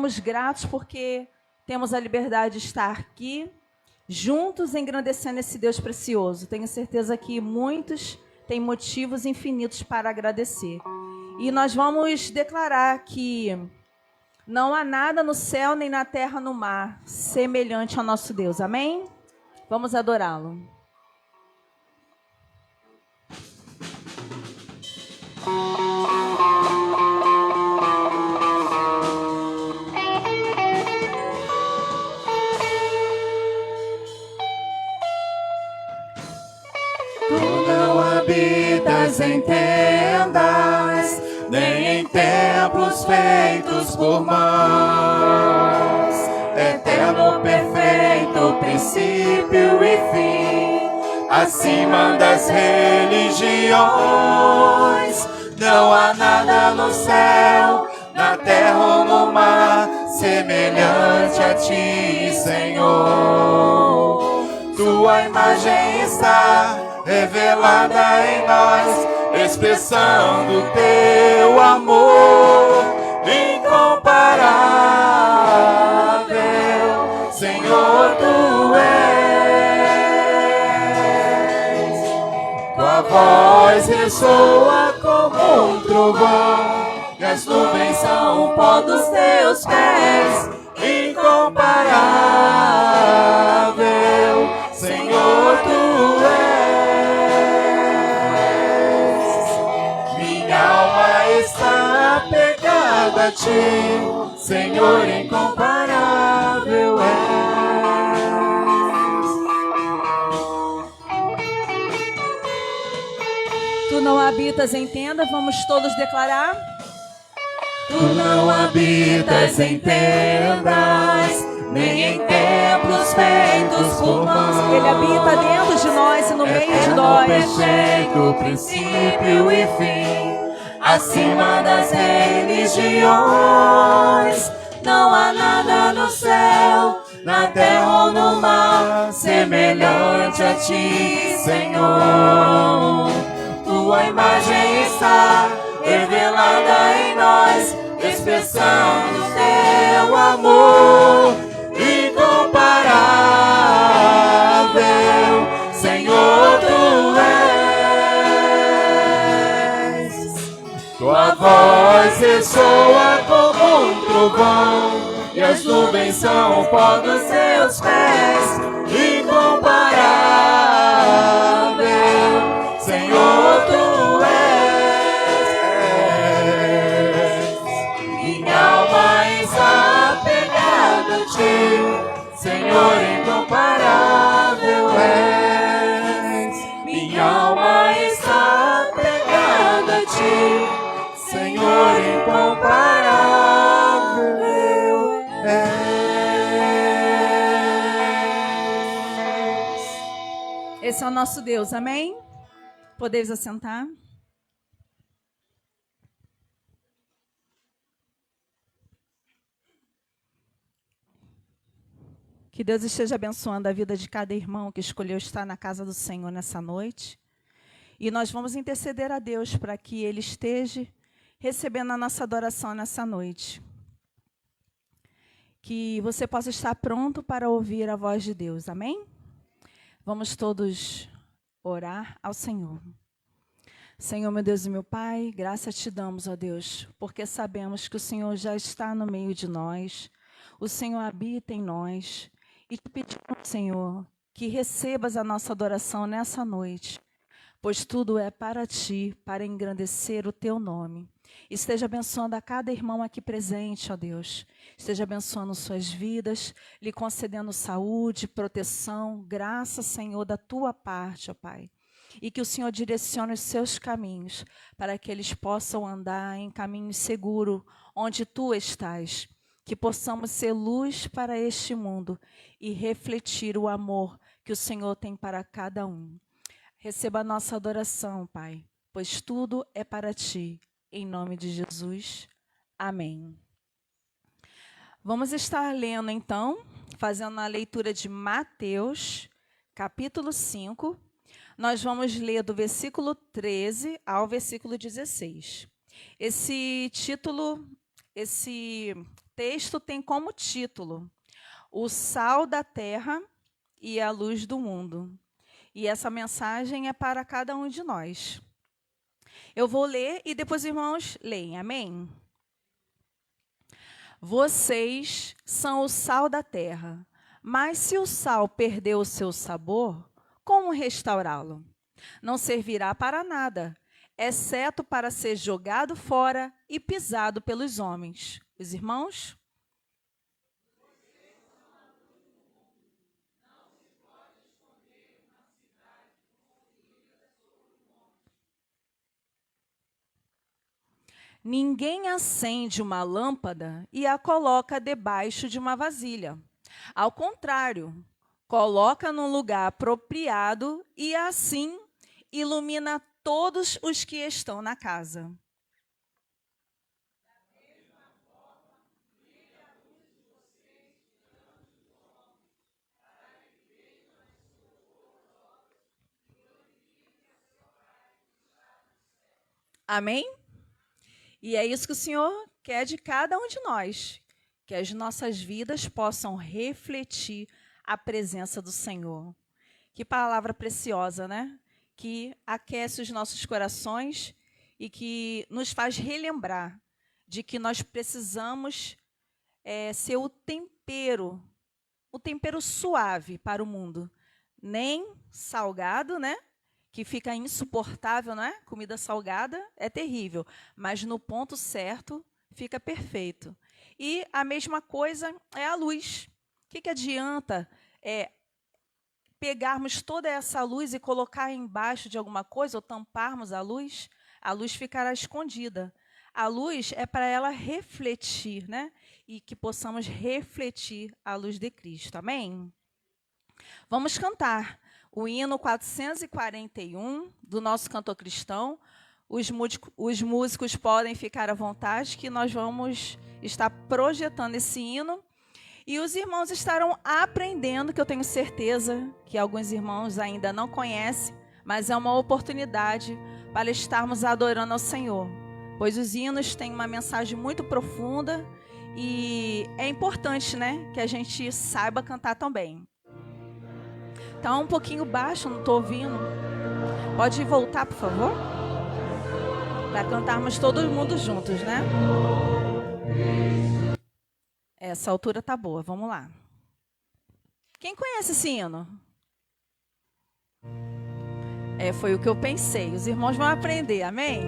somos gratos porque temos a liberdade de estar aqui, juntos, engrandecendo esse Deus precioso. Tenho certeza que muitos têm motivos infinitos para agradecer. E nós vamos declarar que não há nada no céu, nem na terra, no mar, semelhante ao nosso Deus. Amém? Vamos adorá-lo. Habitas em tendas, nem em templos feitos por mãos. Eterno, perfeito, princípio e fim, acima das religiões. Não há nada no céu, na terra ou no mar, semelhante a ti, Senhor. Tua imagem está revelada em nós, expressão do teu amor incomparável. Senhor, tu és. Tua voz ressoa como um trovão, e as nuvens são o pó dos teus pés. Incomparável, Senhor, tu és. Apegada a ti, Senhor, incomparável és. Tu não habitas em tenda, vamos todos declarar. Tu não habitas em tendas, nem em templos feitos por mãos. Ele habita dentro de nós e no meio de nós. Perfeito, princípio e fim, acima das religiões. Não há nada no céu, na terra ou no mar, semelhante a ti, Senhor. Tua imagem está revelada em nós, expressão do teu amor incomparável. Senhor, tu és. Tua voz ressoa como um trovão, e as nuvens são o pó dos teus pés. Incomparável, Senhor, tu és. Minha alma está apegada a ti, Senhor, incomparável és. Minha alma está apegada a ti, Senhor, incomparável és. Esse é o nosso Deus, amém? Podeis assentar. Que Deus esteja abençoando a vida de cada irmão que escolheu estar na casa do Senhor nessa noite. E nós vamos interceder a Deus para que Ele esteja recebendo a nossa adoração nessa noite. Que você possa estar pronto para ouvir a voz de Deus, amém? Vamos todos orar ao Senhor. Senhor, meu Deus e meu Pai, graça te damos, ó Deus, porque sabemos que o Senhor já está no meio de nós, o Senhor habita em nós, e te pedimos, Senhor, que recebas a nossa adoração nessa noite, pois tudo é para ti, para engrandecer o teu nome. Esteja abençoando a cada irmão aqui presente, ó Deus. Esteja abençoando suas vidas, lhe concedendo saúde, proteção, graça, Senhor, da tua parte, ó Pai. E que o Senhor direcione os seus caminhos, para que eles possam andar em caminho seguro, onde tu estás. Que possamos ser luz para este mundo e refletir o amor que o Senhor tem para cada um. Receba a nossa adoração, Pai, pois tudo é para ti. Em nome de Jesus. Amém. Vamos estar lendo, então, fazendo a leitura de Mateus, capítulo 5. Nós vamos ler do versículo 13 ao versículo 16. Esse texto tem como título O Sal da Terra e a Luz do Mundo. E essa mensagem é para cada um de nós. Eu vou ler e depois os irmãos leem, amém? Vocês são o sal da terra, mas se o sal perder o seu sabor, como restaurá-lo? Não servirá para nada, exceto para ser jogado fora e pisado pelos homens. Os irmãos? Ninguém acende uma lâmpada e a coloca debaixo de uma vasilha. Ao contrário, coloca num lugar apropriado e assim ilumina todos os que estão na casa. Amém? E é isso que o Senhor quer de cada um de nós, que as nossas vidas possam refletir a presença do Senhor. Que palavra preciosa, né? Que aquece os nossos corações e que nos faz relembrar de que nós precisamos ser o tempero suave para o mundo. Nem salgado, né? Que fica insuportável, não é? Comida salgada é terrível, mas no ponto certo fica perfeito. E a mesma coisa é a luz. O que adianta pegarmos toda essa luz e colocar embaixo de alguma coisa ou tamparmos a luz? A luz ficará escondida. A luz é para ela refletir, né? E que possamos refletir a luz de Cristo. Amém? Vamos cantar o hino 441 do nosso cantor cristão. Os músicos podem ficar à vontade, que nós vamos estar projetando esse hino. E os irmãos estarão aprendendo, que eu tenho certeza que alguns irmãos ainda não conhecem, mas é uma oportunidade para estarmos adorando ao Senhor. Pois os hinos têm uma mensagem muito profunda e é importante, né, que a gente saiba cantar também. Está um pouquinho baixo, não estou ouvindo. Pode voltar, por favor? Para cantarmos todo mundo juntos, né? Essa altura tá boa, vamos lá. Quem conhece esse hino? Foi o que eu pensei. Os irmãos vão aprender, amém?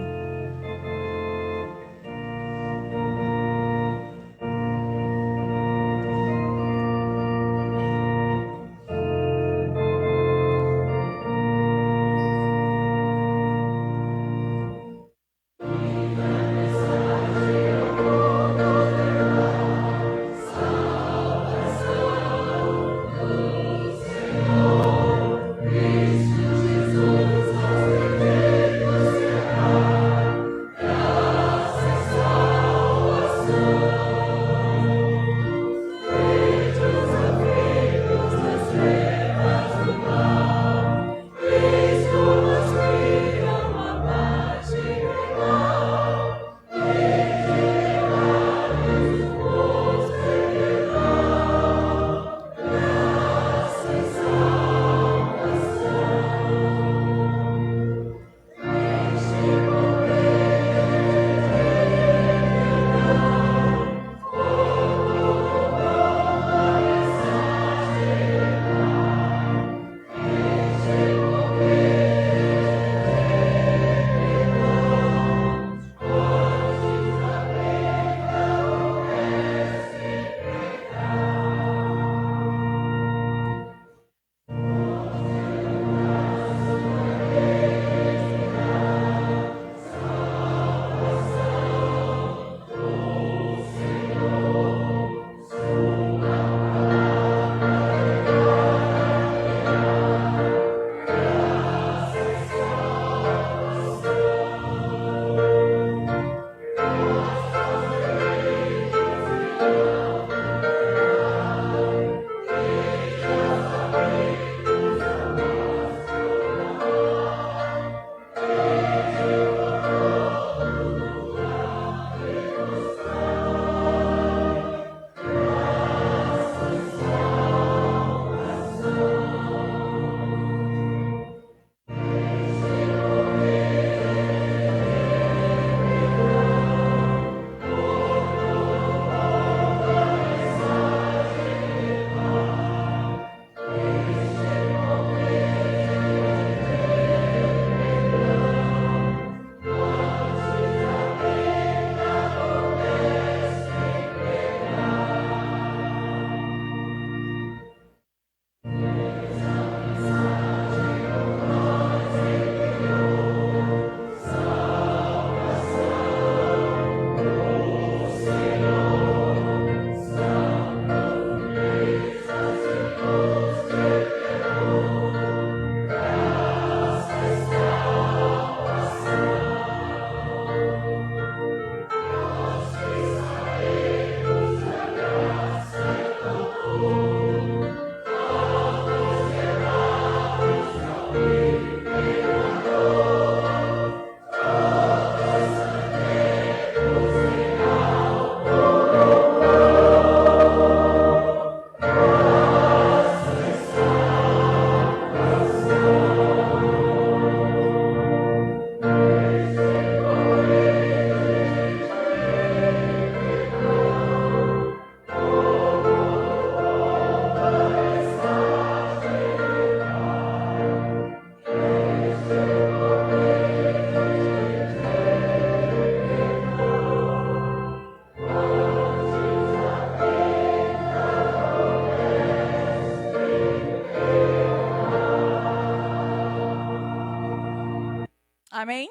Amém?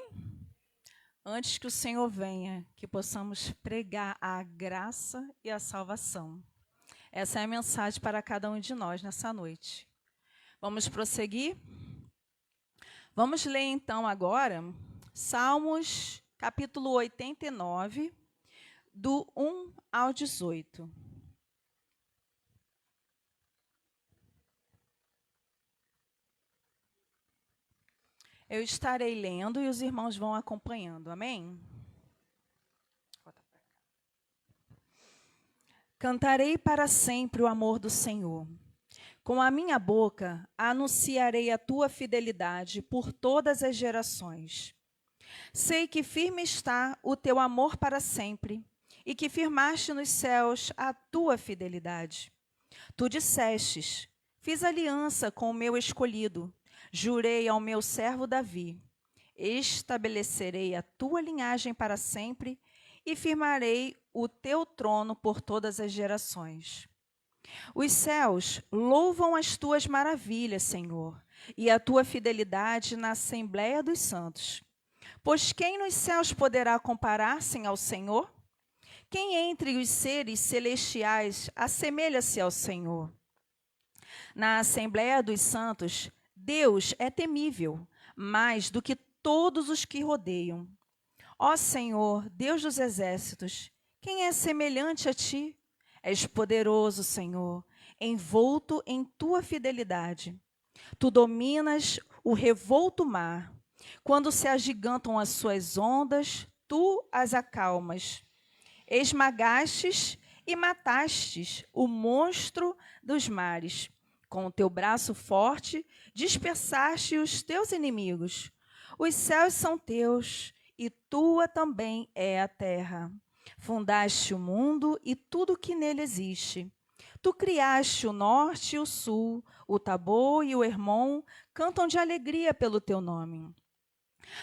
Antes que o Senhor venha, que possamos pregar a graça e a salvação. Essa é a mensagem para cada um de nós nessa noite. Vamos prosseguir? Vamos ler então agora Salmos, capítulo 89, do 1 ao 18. Eu estarei lendo e os irmãos vão acompanhando, amém? Cantarei para sempre o amor do Senhor. Com a minha boca anunciarei a tua fidelidade por todas as gerações. Sei que firme está o teu amor para sempre e que firmaste nos céus a tua fidelidade. Tu dissestes: fiz aliança com o meu escolhido. Jurei ao meu servo Davi: estabelecerei a tua linhagem para sempre e firmarei o teu trono por todas as gerações. Os céus louvam as tuas maravilhas, Senhor, e a tua fidelidade na Assembleia dos Santos. Pois quem nos céus poderá comparar-se ao Senhor? Quem entre os seres celestiais assemelha-se ao Senhor? Na Assembleia dos Santos, Deus é temível, mais do que todos os que rodeiam. Ó Senhor, Deus dos exércitos, quem é semelhante a ti? És poderoso, Senhor, envolto em tua fidelidade. Tu dominas o revolto mar. Quando se agigantam as suas ondas, tu as acalmas. Esmagastes e matastes o monstro dos mares. Com o teu braço forte, dispersaste os teus inimigos. Os céus são teus, e tua também é a terra. Fundaste o mundo e tudo que nele existe. Tu criaste o norte e o sul, o Tabor e o Hermon cantam de alegria pelo teu nome.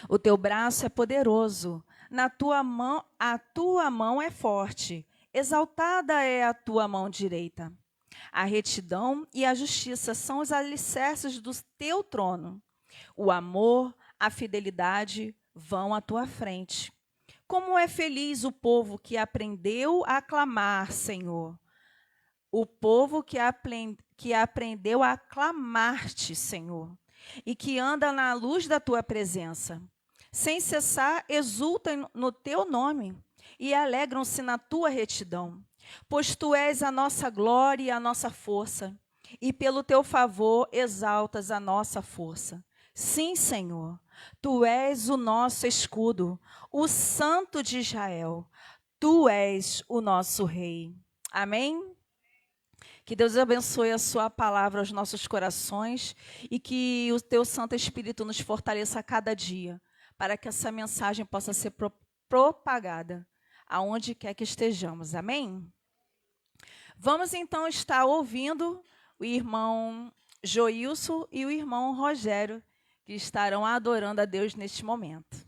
O teu braço é poderoso, a tua mão é forte, exaltada é a tua mão direita. A retidão e a justiça são os alicerces do teu trono. O amor, a fidelidade vão à tua frente. Como é feliz o povo que aprendeu a clamar, Senhor. O povo que aprendeu a clamar-te, Senhor, e que anda na luz da tua presença. Sem cessar, exultam no teu nome e alegram-se na tua retidão. Pois tu és a nossa glória e a nossa força, e pelo teu favor exaltas a nossa força. Sim, Senhor, tu és o nosso escudo, o Santo de Israel. Tu és o nosso Rei. Amém? Que Deus abençoe a sua palavra aos nossos corações e que o teu Santo Espírito nos fortaleça a cada dia, para que essa mensagem possa ser propagada aonde quer que estejamos. Amém? Vamos então estar ouvindo o irmão Joilson e o irmão Rogério, que estarão adorando a Deus neste momento.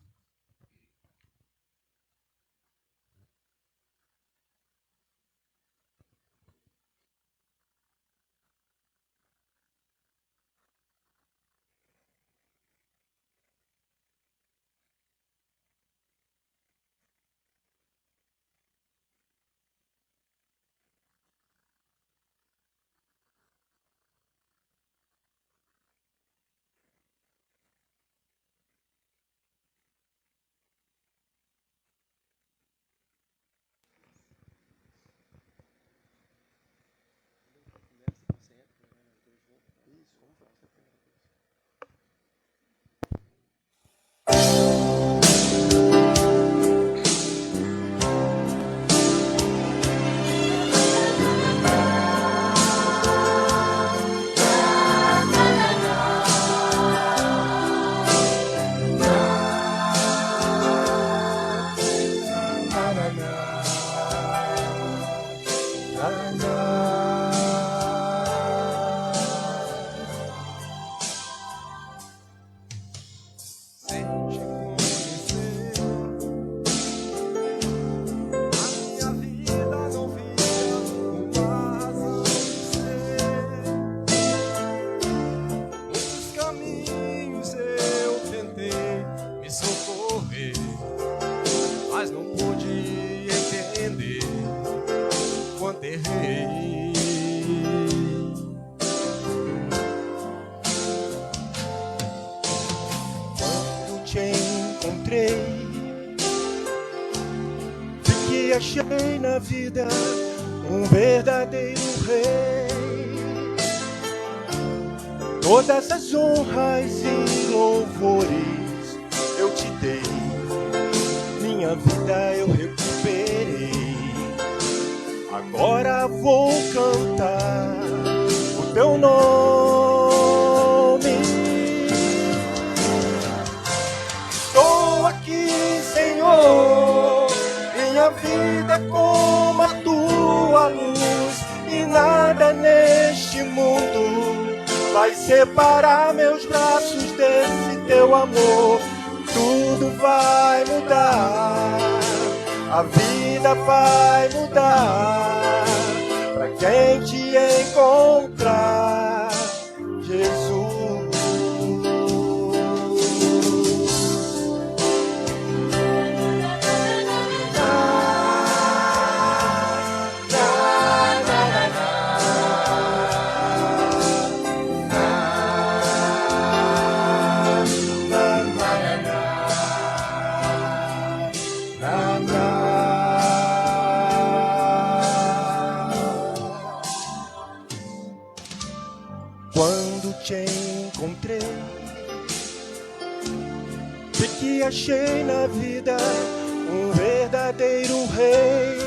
Muitos caminhos eu tentei me achei na vida um verdadeiro rei. Todas as honras e louvores eu te dei, minha vida eu recuperei. Agora vou cantar o teu nome. Estou aqui, Senhor, minha vida é como a tua luz, e nada neste mundo vai separar meus braços desse teu amor. Tudo vai mudar, a vida vai mudar, pra quem te encontrar, Jesus. Quando te encontrei, vi que achei na vida um verdadeiro rei.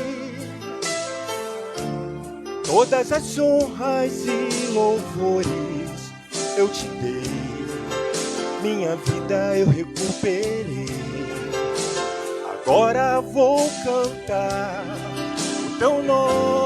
Todas as honras e louvores eu te dei, minha vida eu recuperei. Agora vou cantar o teu nome.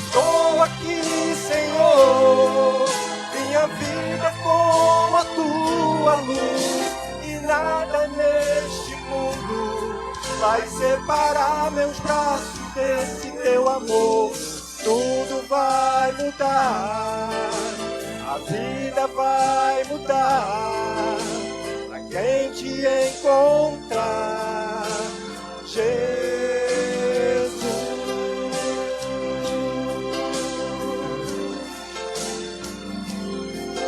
Estou aqui, Senhor, minha vida como a tua luz, e nada neste mundo vai separar meus braços desse teu amor. Tudo vai mudar, a vida vai mudar, pra quem te encontrar, Jesus.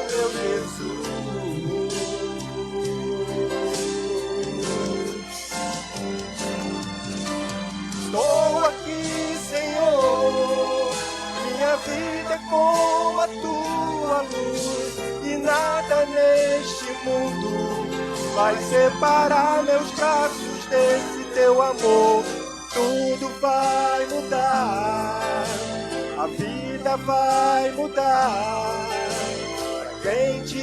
Meu Jesus. Estou aqui, Senhor, minha vida é como a tua luz, e nada neste mundo vai separar meus braços desse teu amor. Tudo vai mudar, a vida vai mudar, pra quem te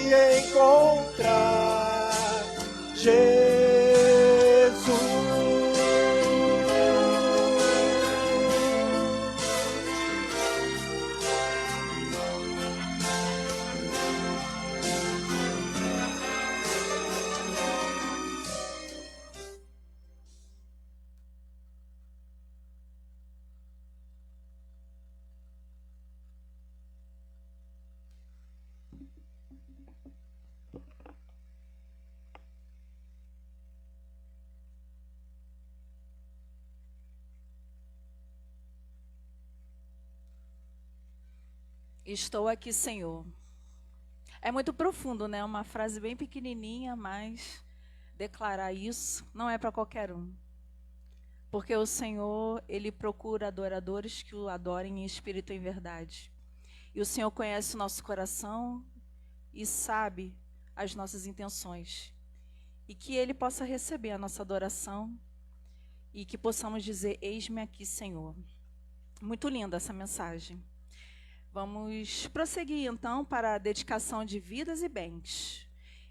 encontrar, Jesus. Estou aqui, Senhor. É muito profundo, né? Uma frase bem pequenininha, mas declarar isso não é para qualquer um. Porque o Senhor, Ele procura adoradores que o adorem em espírito e em verdade. E o Senhor conhece o nosso coração e sabe as nossas intenções. E que Ele possa receber a nossa adoração e que possamos dizer, eis-me aqui, Senhor. Muito linda essa mensagem. Vamos prosseguir, então, para a dedicação de vidas e bens.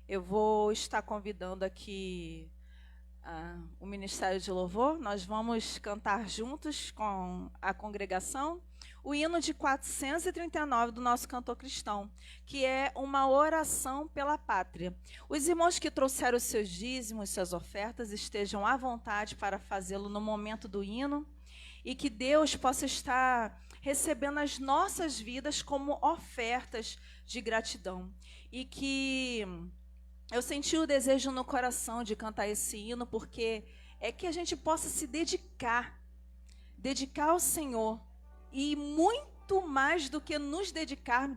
Eu vou estar convidando aqui o Ministério de Louvor. Nós vamos cantar juntos com a congregação o hino de 439 do nosso cantor cristão, que é uma oração pela pátria. Os irmãos que trouxeram os seus dízimos, suas ofertas, estejam à vontade para fazê-lo no momento do hino, e que Deus possa estar recebendo as nossas vidas como ofertas de gratidão. E que eu senti o desejo no coração de cantar esse hino, porque é que a gente possa se dedicar ao Senhor, e muito mais do que nos dedicar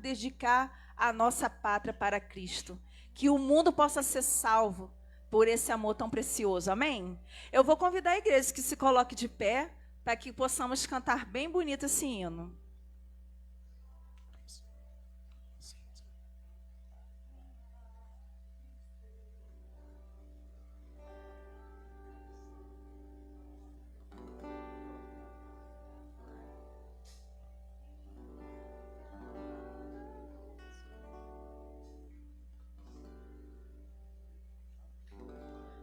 a nossa pátria para Cristo. Que o mundo possa ser salvo por esse amor tão precioso, amém? Eu vou convidar a igreja que se coloque de pé para que possamos cantar bem bonito esse hino.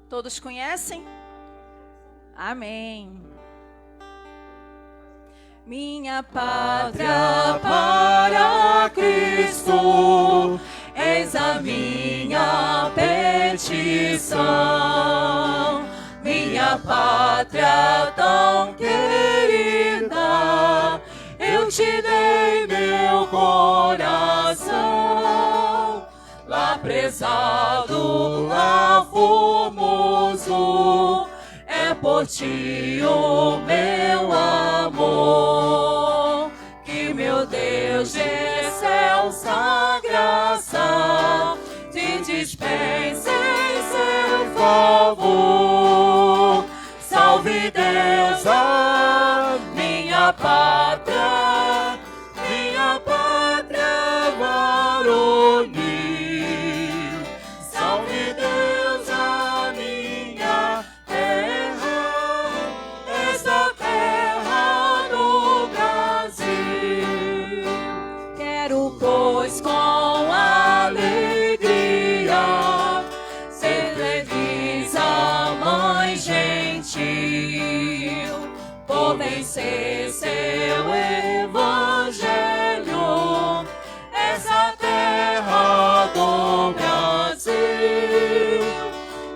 Todos conhecem? Amém. Minha pátria para Cristo, eis a minha petição. Minha pátria tão querida, eu te dei meu coração. Lá prezado, lá formoso, é por ti o meu amor. Que meu Deus de excelsa graça te dispense em seu favor. Salve Deus a minha pátria varonil. Salve Deus a minha terra, esta terra do Brasil. Quero, pois, com alegria ser feliz a mãe gentil, por vencer seu evangelho, essa terra do Brasil.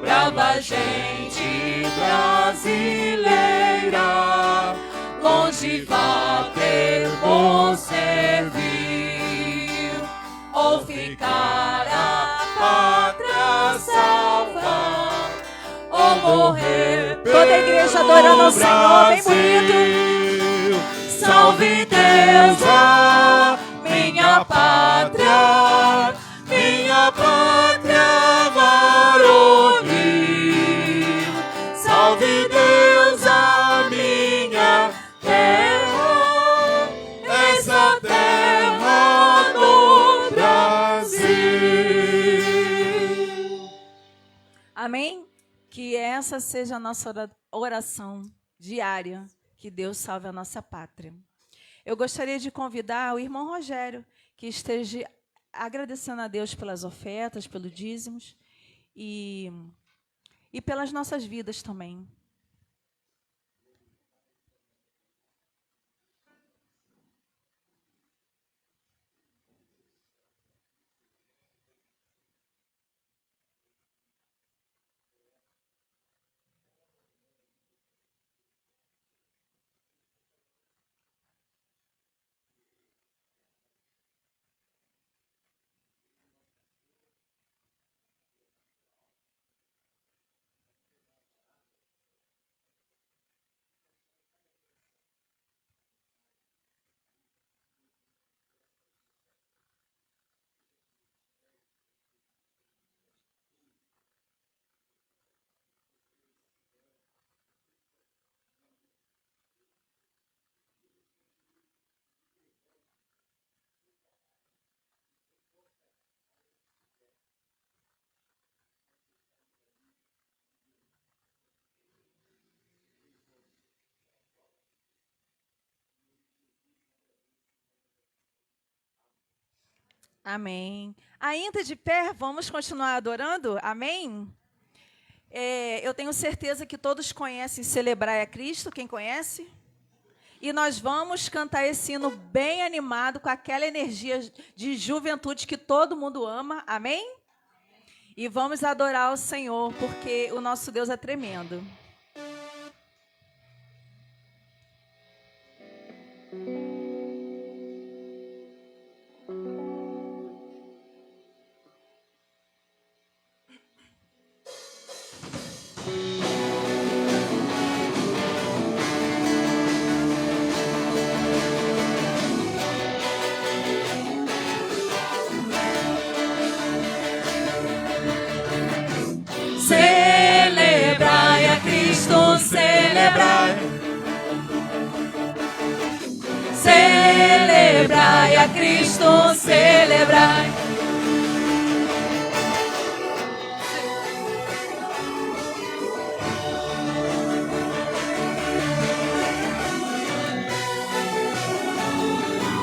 Brava gente brasileira, longe vá ter bom servir, ou ficar a pátria salva, ou morrer. Toda a igreja adorando ao Senhor, bem bonito. Salve Deus a minha pátria varonil. Salve Deus a minha terra, essa terra do Brasil. Amém? Que essa seja a nossa oração diária, que Deus salve a nossa pátria. Eu gostaria de convidar o irmão Rogério, que esteja agradecendo a Deus pelas ofertas, pelos dízimos e pelas nossas vidas também. Amém. Ainda de pé, vamos continuar adorando? Amém? Eu tenho certeza que todos conhecem Celebrar a Cristo, quem conhece? E nós vamos cantar esse hino bem animado, com aquela energia de juventude que todo mundo ama, amém? E vamos adorar o Senhor, porque o nosso Deus é tremendo. Celebrar a Cristo celebrai.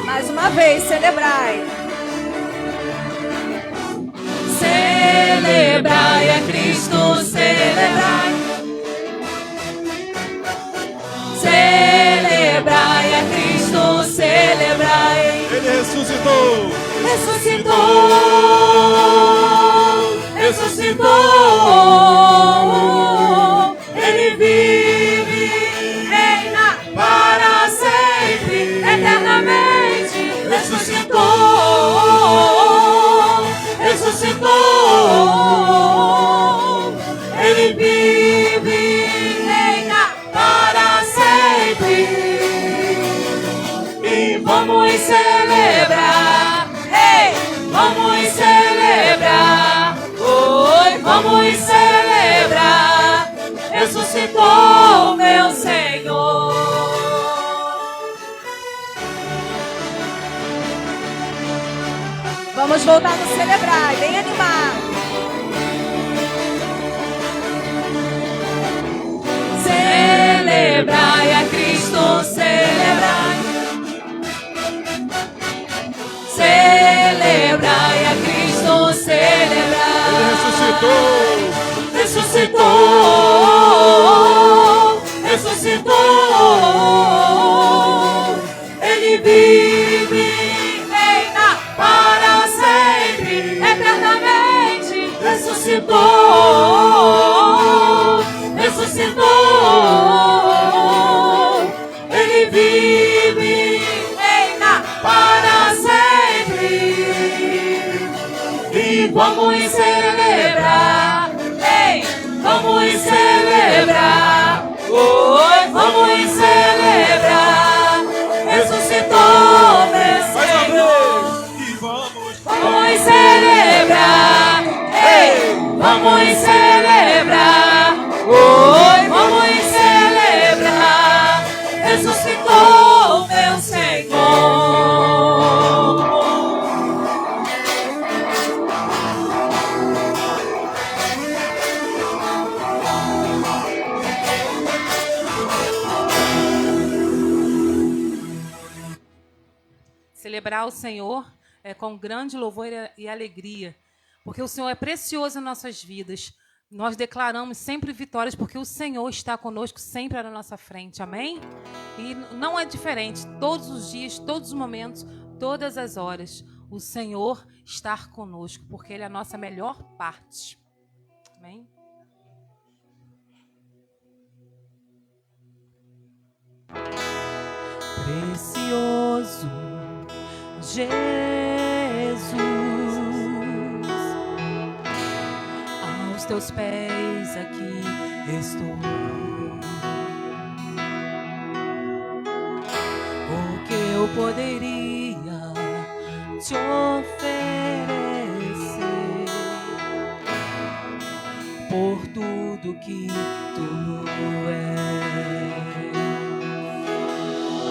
Mais uma vez, celebrai. Celebrai a Cristo, celebrai. Celebrai a Cristo, celebrai. Ele ressuscitou. Ressuscitou, ressuscitou. Ele vive, reina para sempre, eternamente. Ressuscitou, ressuscitou. Ele vive, reina para sempre. E vamos celebrar, ei, vamos celebrar, oi, vamos celebrar. Ressuscitou meu Senhor. Vamos voltar no celebrar, bem animado. Celebrai a Cristo, celebrai. Celebrai a Cristo, celebrai. Ele ressuscitou. Ressuscitou, ressuscitou. Ele vive, reina para sempre, eternamente. Ressuscitou, ressuscitou. Ele vive, reina para sempre. E vamos celebrar, ei, vamos celebrar, oi, vamos celebrar. Ressuscitou meu Senhor. E vamos. Vamos celebrar, ei, vamos celebrar, oi, vamos celebrar. Ressuscitou meu Senhor. Celebrar o Senhor com grande louvor e alegria, porque o Senhor é precioso em nossas vidas. Nós declaramos sempre vitórias, porque o Senhor está conosco sempre na nossa frente, amém? E não é diferente, todos os dias, todos os momentos, todas as horas, o Senhor está conosco, porque Ele é a nossa melhor parte, amém? Precioso Jesus, aos teus pés aqui estou. O que eu poderia te oferecer por tudo que tu és?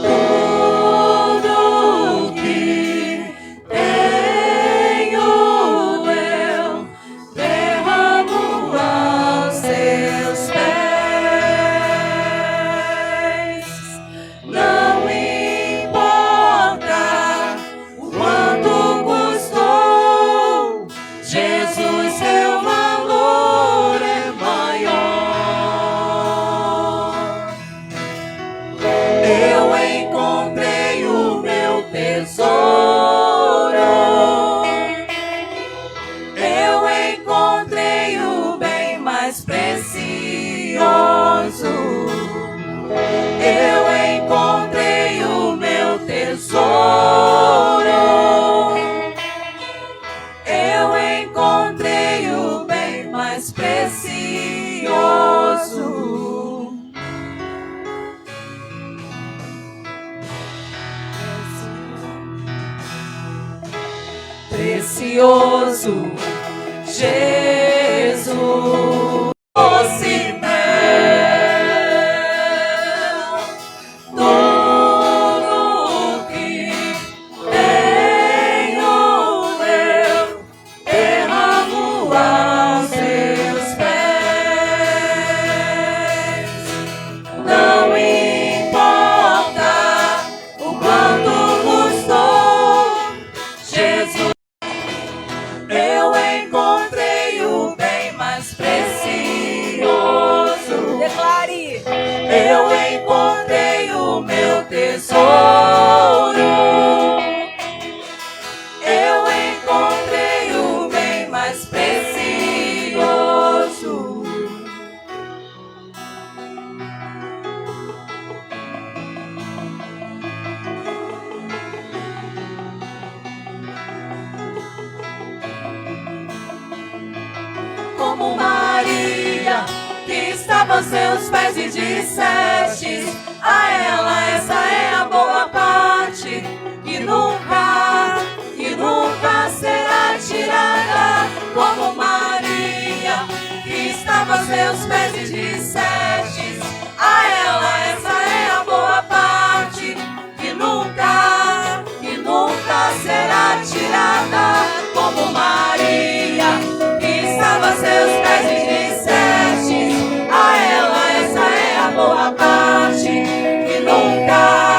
Tudo que tenho eu derramo aos teus pés. Não importa o quanto custou, Jesus, seu valor é maior. Eu encontrei o meu tesouro, eu encontrei o bem mais precioso, eu encontrei o meu tesouro, eu encontrei o bem mais precioso. Precioso Jesus, doce mel, tudo que tenho que estava aos seus pés e disseste a ela, essa é a boa parte, que nunca será tirada, como Maria, que estava aos seus pés e disseste a ela, essa é a boa parte, que nunca será tirada, como Maria, que estava aos seus pés e disseste a ela, essa é a boa parte, que nunca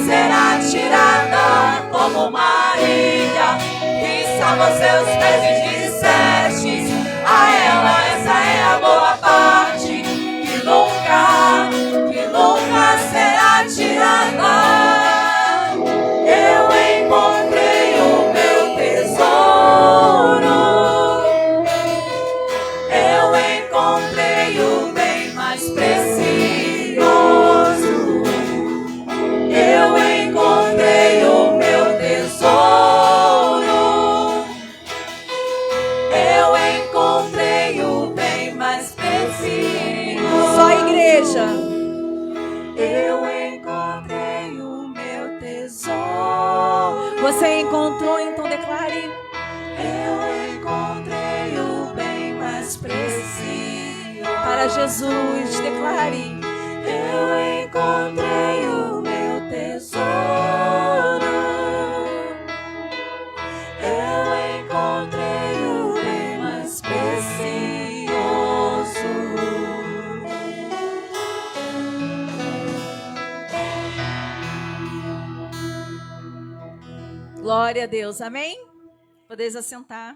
será tirada, como Maria, que estava aos seus pés e disseste a ela, essa é a boa parte, que nunca será tirada. Eu encontrei o meu tesouro, eu encontrei o bem mais precioso, eu encontrei o meu tesouro, eu encontrei o bem mais precioso. Só a igreja. Eu encontrei o meu tesouro. Você encontrou, então declare. Eu encontrei o bem mais precioso. Para Jesus, declare. Eu encontrei o meu tesouro. Eu encontrei o bem mais precioso. Glória a Deus, amém? Podeis assentar.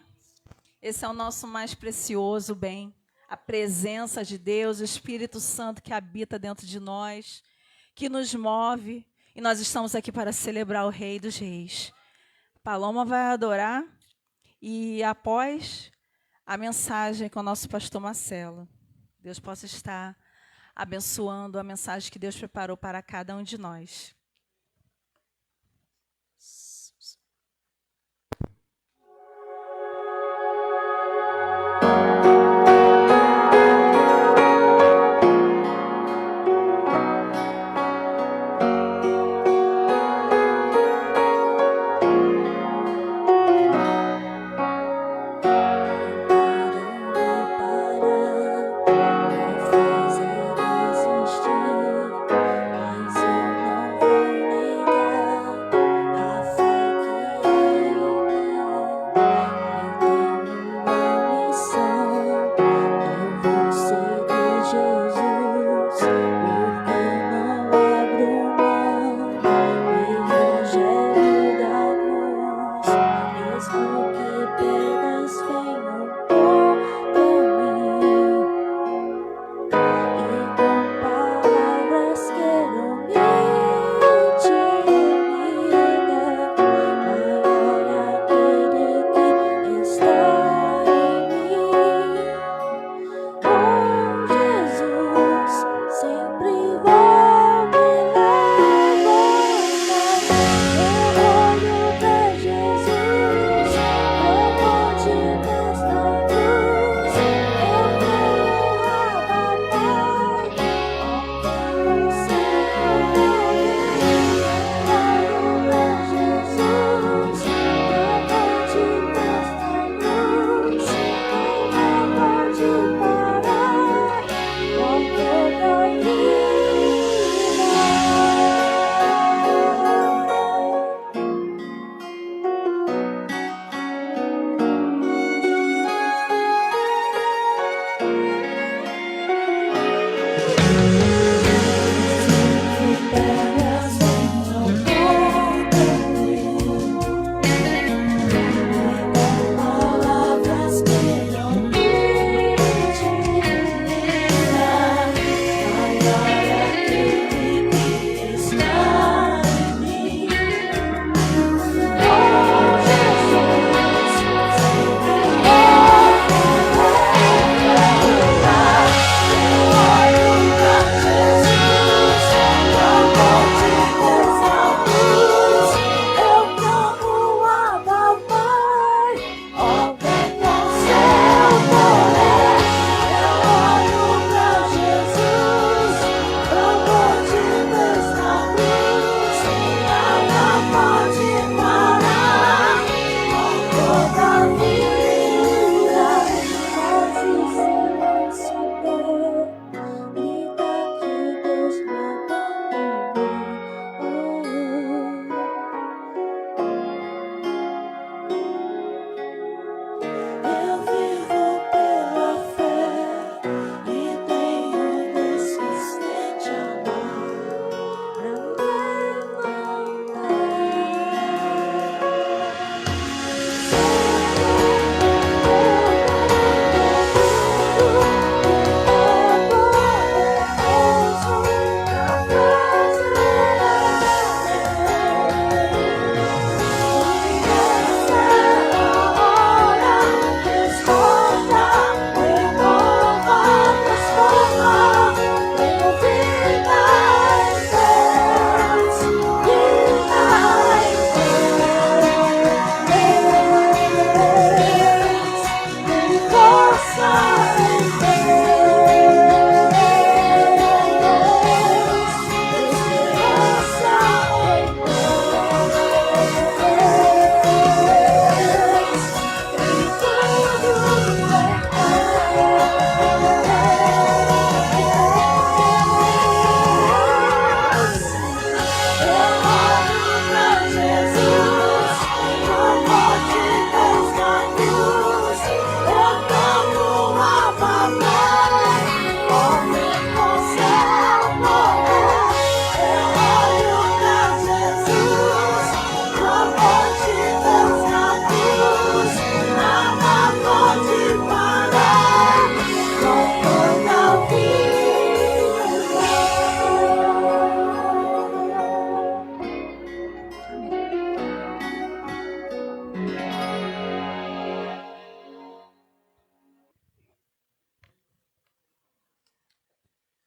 Esse é o nosso mais precioso bem, a presença de Deus, o Espírito Santo que habita dentro de nós, que nos move, e nós estamos aqui para celebrar o Rei dos Reis. Paloma vai adorar, e após a mensagem com o nosso pastor Marcelo, Deus possa estar abençoando a mensagem que Deus preparou para cada um de nós. Fazer existir, mas eu não vou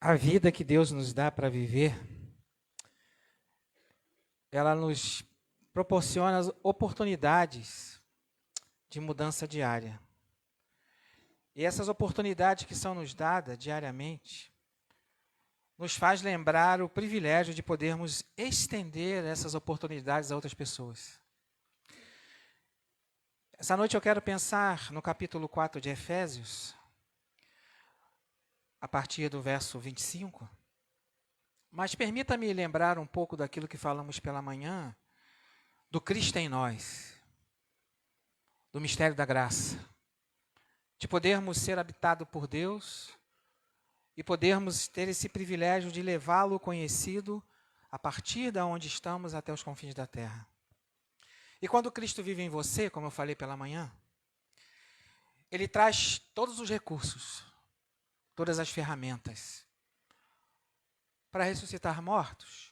A vida que Deus nos dá para viver, ela nos proporciona as oportunidades de mudança diária. E essas oportunidades que são nos dadas diariamente, nos faz lembrar o privilégio de podermos estender essas oportunidades a outras pessoas. Essa noite eu quero pensar no capítulo 4 de Efésios, a partir do verso 25. Mas permita-me lembrar um pouco daquilo que falamos pela manhã, do Cristo em nós, do mistério da graça, de podermos ser habitados por Deus e podermos ter esse privilégio de levá-lo conhecido a partir de onde estamos até os confins da terra. E quando Cristo vive em você, como eu falei pela manhã, Ele traz todos os recursos, todas as ferramentas. Para ressuscitar mortos?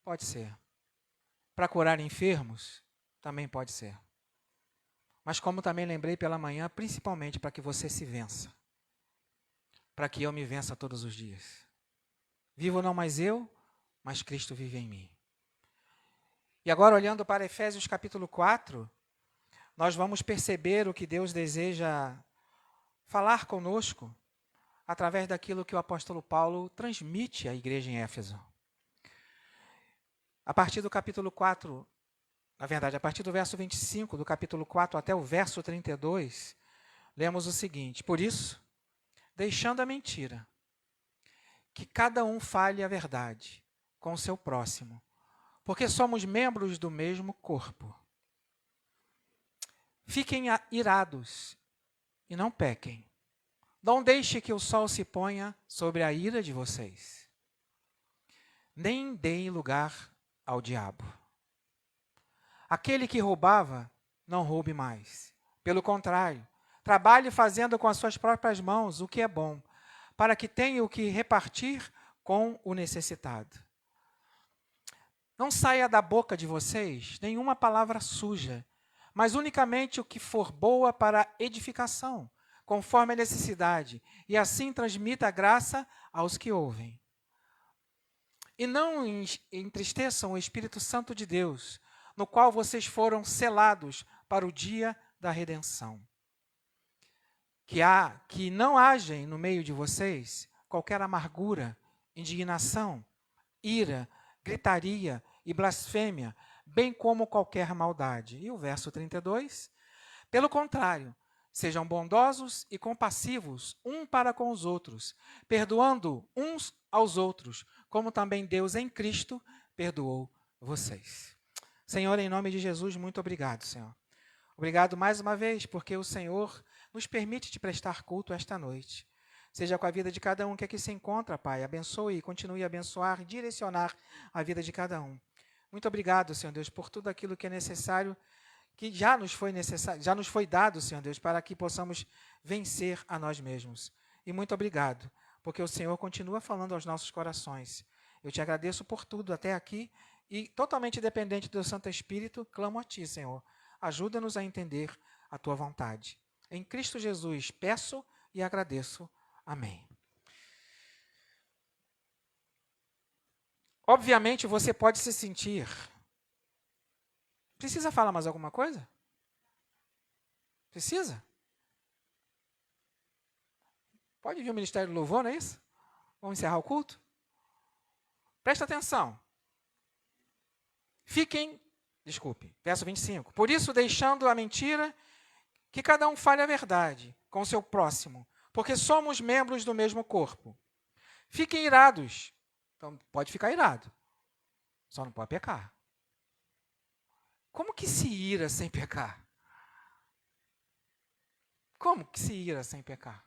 Pode ser. Para curar enfermos? Também pode ser. Mas como também lembrei pela manhã, principalmente para que você se vença. Para que eu me vença todos os dias. Vivo não mais eu, mas Cristo vive em mim. E agora, olhando para Efésios capítulo 4, nós vamos perceber o que Deus deseja falar conosco através daquilo que o apóstolo Paulo transmite à igreja em Éfeso. A partir do capítulo 4, na verdade, a partir do verso 25 do capítulo 4 até o verso 32, lemos o seguinte: por isso, deixando a mentira, que cada um fale a verdade com o seu próximo, porque somos membros do mesmo corpo. Fiquem irados e não pequem. Não deixe que o sol se ponha sobre a ira de vocês. Nem deem lugar ao diabo. Aquele que roubava, não roube mais. Pelo contrário, trabalhe fazendo com as suas próprias mãos o que é bom, para que tenha o que repartir com o necessitado. Não saia da boca de vocês nenhuma palavra suja, mas unicamente o que for boa para edificação, conforme a necessidade, e assim transmita a graça aos que ouvem. E não entristeçam o Espírito Santo de Deus, no qual vocês foram selados para o dia da redenção. Que não haja no meio de vocês qualquer amargura, indignação, ira, gritaria e blasfêmia, bem como qualquer maldade. E o verso 32, pelo contrário, sejam bondosos e compassivos um para com os outros, perdoando uns aos outros, como também Deus em Cristo perdoou vocês. Senhor, em nome de Jesus, muito obrigado, Senhor. Obrigado mais uma vez, porque o Senhor nos permite te prestar culto esta noite. Seja com a vida de cada um que aqui se encontra, Pai. Abençoe e continue a abençoar e direcionar a vida de cada um. Muito obrigado, Senhor Deus, por tudo aquilo que é necessário, que já nos foi dado, Senhor Deus, para que possamos vencer a nós mesmos. E muito obrigado, porque o Senhor continua falando aos nossos corações. Eu te agradeço por tudo até aqui e, totalmente dependente do Santo Espírito, clamo a Ti, Senhor. Ajuda-nos a entender a Tua vontade. Em Cristo Jesus, peço e agradeço. Amém. Obviamente, você pode se sentir... Precisa falar mais alguma coisa? Precisa? Pode vir o Ministério do Louvor, não é isso? Vamos encerrar o culto? Presta atenção. Verso 25. Por isso, deixando a mentira, que cada um fale a verdade com o seu próximo, porque somos membros do mesmo corpo. Fiquem irados. Então, pode ficar irado. Só não pode pecar. Como que se ira sem pecar? Como que se ira sem pecar?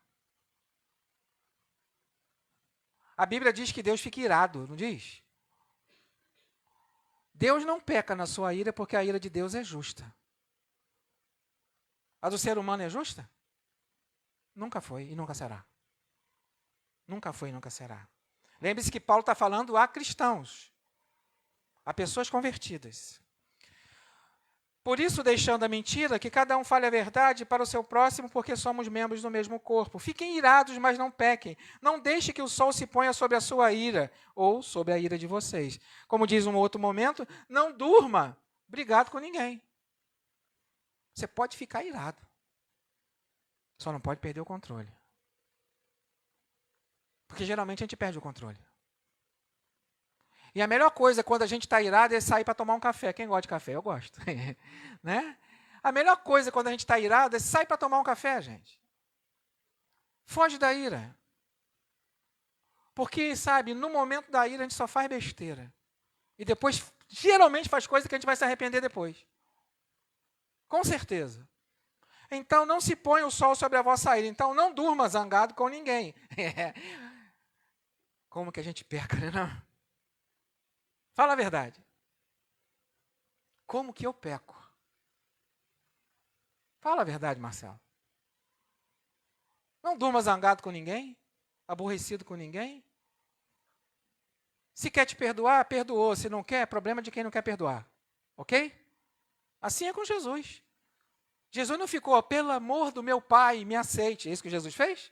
A Bíblia diz que Deus fica irado, não diz? Deus não peca na sua ira porque a ira de Deus é justa. A do ser humano é justa? Nunca foi e nunca será. Nunca foi e nunca será. Lembre-se que Paulo está falando a cristãos, a pessoas convertidas. Por isso, deixando a mentira, que cada um fale a verdade para o seu próximo, porque somos membros do mesmo corpo. Fiquem irados, mas não pequem. Não deixe que o sol se ponha sobre a sua ira, ou sobre a ira de vocês. Como diz um outro momento, não durma brigado com ninguém. Você pode ficar irado, só não pode perder o controle. Porque geralmente a gente perde o controle. E a melhor coisa quando a gente está irado é sair para tomar um café. Quem gosta de café? Eu gosto. Né? A melhor coisa quando a gente está irado é sair para tomar um café, gente. Foge da ira. Porque, sabe, no momento da ira a gente só faz besteira. E depois, geralmente, faz coisa que a gente vai se arrepender depois. Com certeza. Então, não se ponha o sol sobre a vossa ira. Então, não durma zangado com ninguém. Como que a gente peca, né? Não? Fala a verdade. Como que eu peco? Fala a verdade, Marcelo. Não durma zangado com ninguém, aborrecido com ninguém. Se quer te perdoar, perdoou. Se não quer, é problema de quem não quer perdoar. Ok? Assim é com Jesus. Jesus não ficou, pelo amor do meu Pai, me aceite. É isso que Jesus fez?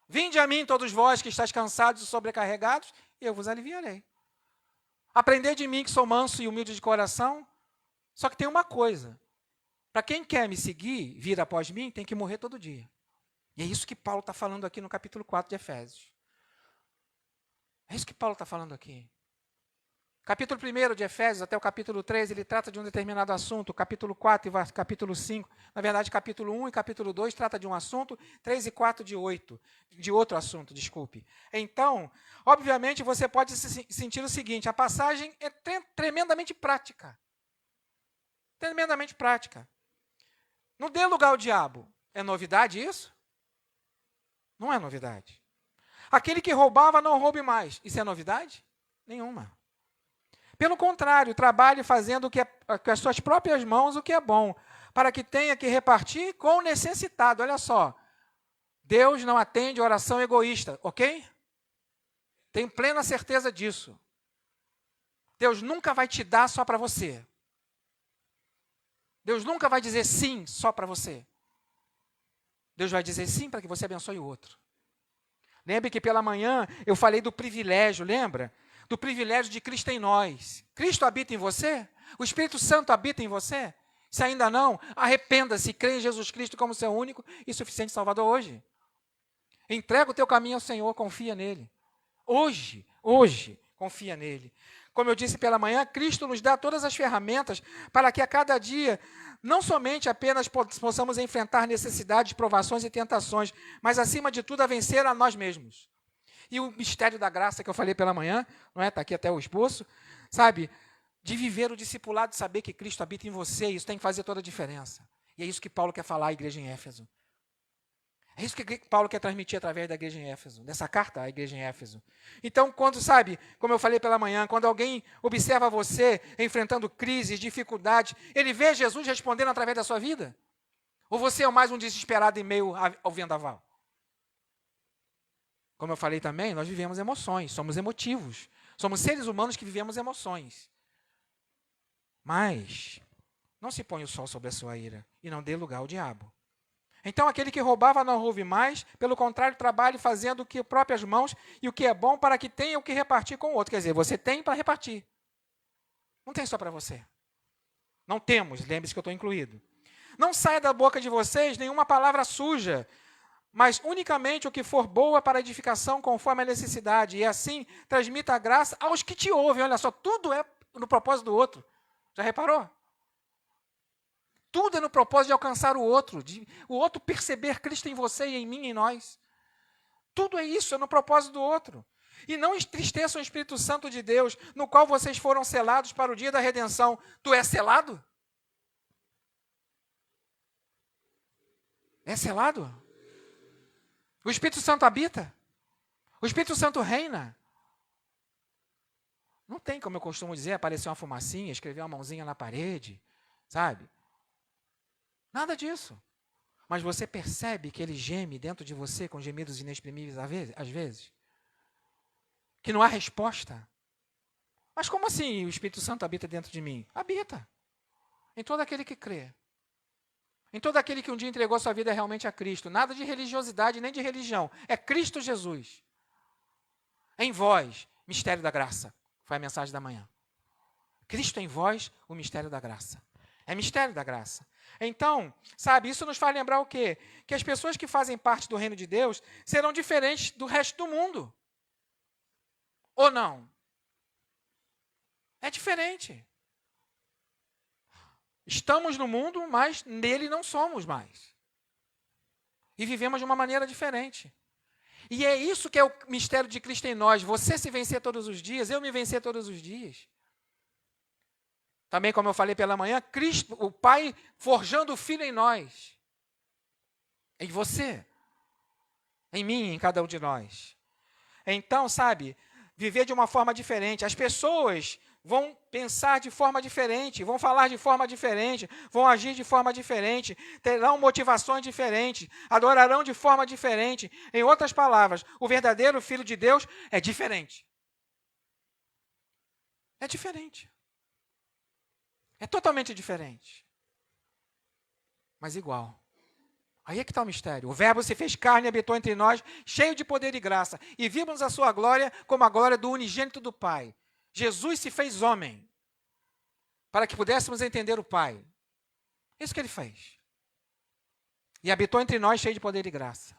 Vinde a mim, todos vós que estáis cansados e sobrecarregados, e eu vos aliviarei. Aprender de mim, que sou manso e humilde de coração. Só que tem uma coisa. Para quem quer me seguir, vir após mim, tem que morrer todo dia. E é isso que Paulo está falando aqui no capítulo 4 de Efésios. É isso que Paulo está falando aqui. Capítulo 1 de Efésios até o capítulo 3, ele trata de um determinado assunto. Capítulo 4 e capítulo 5, na verdade, capítulo 1 e capítulo 2 trata de um assunto, 3 e 4 de outro assunto, desculpe. Então, obviamente, você pode se sentir o seguinte, a passagem é tremendamente prática. Tremendamente prática. Não dê lugar ao diabo. É novidade isso? Não é novidade. Aquele que roubava, não roube mais. Isso é novidade? Nenhuma. Pelo contrário, trabalhe fazendo com as suas próprias mãos o que é bom, para que tenha que repartir com o necessitado. Olha só, Deus não atende oração egoísta, ok? Tenho plena certeza disso. Deus nunca vai te dar só para você. Deus nunca vai dizer sim só para você. Deus vai dizer sim para que você abençoe o outro. Lembre que pela manhã eu falei do privilégio, lembra? Do privilégio de Cristo em nós. Cristo habita em você? O Espírito Santo habita em você? Se ainda não, arrependa-se, crê em Jesus Cristo como seu único e suficiente Salvador hoje. Entrega o teu caminho ao Senhor, confia nele. Hoje, confia nele. Como eu disse pela manhã, Cristo nos dá todas as ferramentas para que a cada dia, não somente apenas possamos enfrentar necessidades, provações e tentações, mas acima de tudo a vencer a nós mesmos. E o mistério da graça que eu falei pela manhã, não é? Está aqui até o esboço, sabe? De viver o discipulado, de saber que Cristo habita em você, isso tem que fazer toda a diferença. E é isso que Paulo quer falar à igreja em Éfeso. É isso que Paulo quer transmitir através da igreja em Éfeso, dessa carta à igreja em Éfeso. Então, quando, sabe, como eu falei pela manhã, quando alguém observa você enfrentando crises, dificuldades, ele vê Jesus respondendo através da sua vida? Ou você é mais um desesperado em meio ao vendaval? Como eu falei também, nós vivemos emoções, somos emotivos. Somos seres humanos que vivemos emoções. Mas não se põe o sol sobre a sua ira e não dê lugar ao diabo. Então, aquele que roubava não roube mais, pelo contrário, trabalhe fazendo o que próprias mãos e o que é bom para que tenha o que repartir com o outro. Quer dizer, você tem para repartir. Não tem só para você. Não temos, lembre-se que eu estou incluído. Não saia da boca de vocês nenhuma palavra suja, mas unicamente o que for boa para edificação conforme a necessidade, e assim transmita a graça aos que te ouvem. Olha só, tudo é no propósito do outro. Já reparou? Tudo é no propósito de alcançar o outro, de o outro perceber Cristo em você e em mim e em nós. Tudo é isso, é no propósito do outro. E não entristeçam o Espírito Santo de Deus, no qual vocês foram selados para o dia da redenção. Tu és selado? É selado? O Espírito Santo habita? O Espírito Santo reina? Não tem, como eu costumo dizer, aparecer uma fumacinha, escrever uma mãozinha na parede, sabe? Nada disso. Mas você percebe que ele geme dentro de você com gemidos inexprimíveis às vezes? Que não há resposta? Mas como assim o Espírito Santo habita dentro de mim? Habita. Em todo aquele que crê. Em todo aquele que um dia entregou sua vida realmente a Cristo. Nada de religiosidade nem de religião. É Cristo Jesus. Em vós, mistério da graça. Foi a mensagem da manhã. Cristo em vós, o mistério da graça. É mistério da graça. Então, sabe, isso nos faz lembrar o quê? Que as pessoas que fazem parte do reino de Deus serão diferentes do resto do mundo. Ou não? É diferente. Estamos no mundo, mas nele não somos mais. E vivemos de uma maneira diferente. E é isso que é o mistério de Cristo em nós. Você se vencer todos os dias, eu me vencer todos os dias. Também, como eu falei pela manhã, Cristo, o Pai forjando o Filho em nós. Em você. Em mim, em cada um de nós. Então, sabe, viver de uma forma diferente. As pessoas vão pensar de forma diferente, vão falar de forma diferente, vão agir de forma diferente, terão motivações diferentes, adorarão de forma diferente. Em outras palavras, o verdadeiro Filho de Deus é diferente. É diferente. É totalmente diferente. Mas igual. Aí é que está o mistério. O Verbo se fez carne e habitou entre nós, cheio de poder e graça, e vimos a sua glória como a glória do unigênito do Pai. Jesus se fez homem, para que pudéssemos entender o Pai. Isso que ele fez. E habitou entre nós, cheio de poder e graça.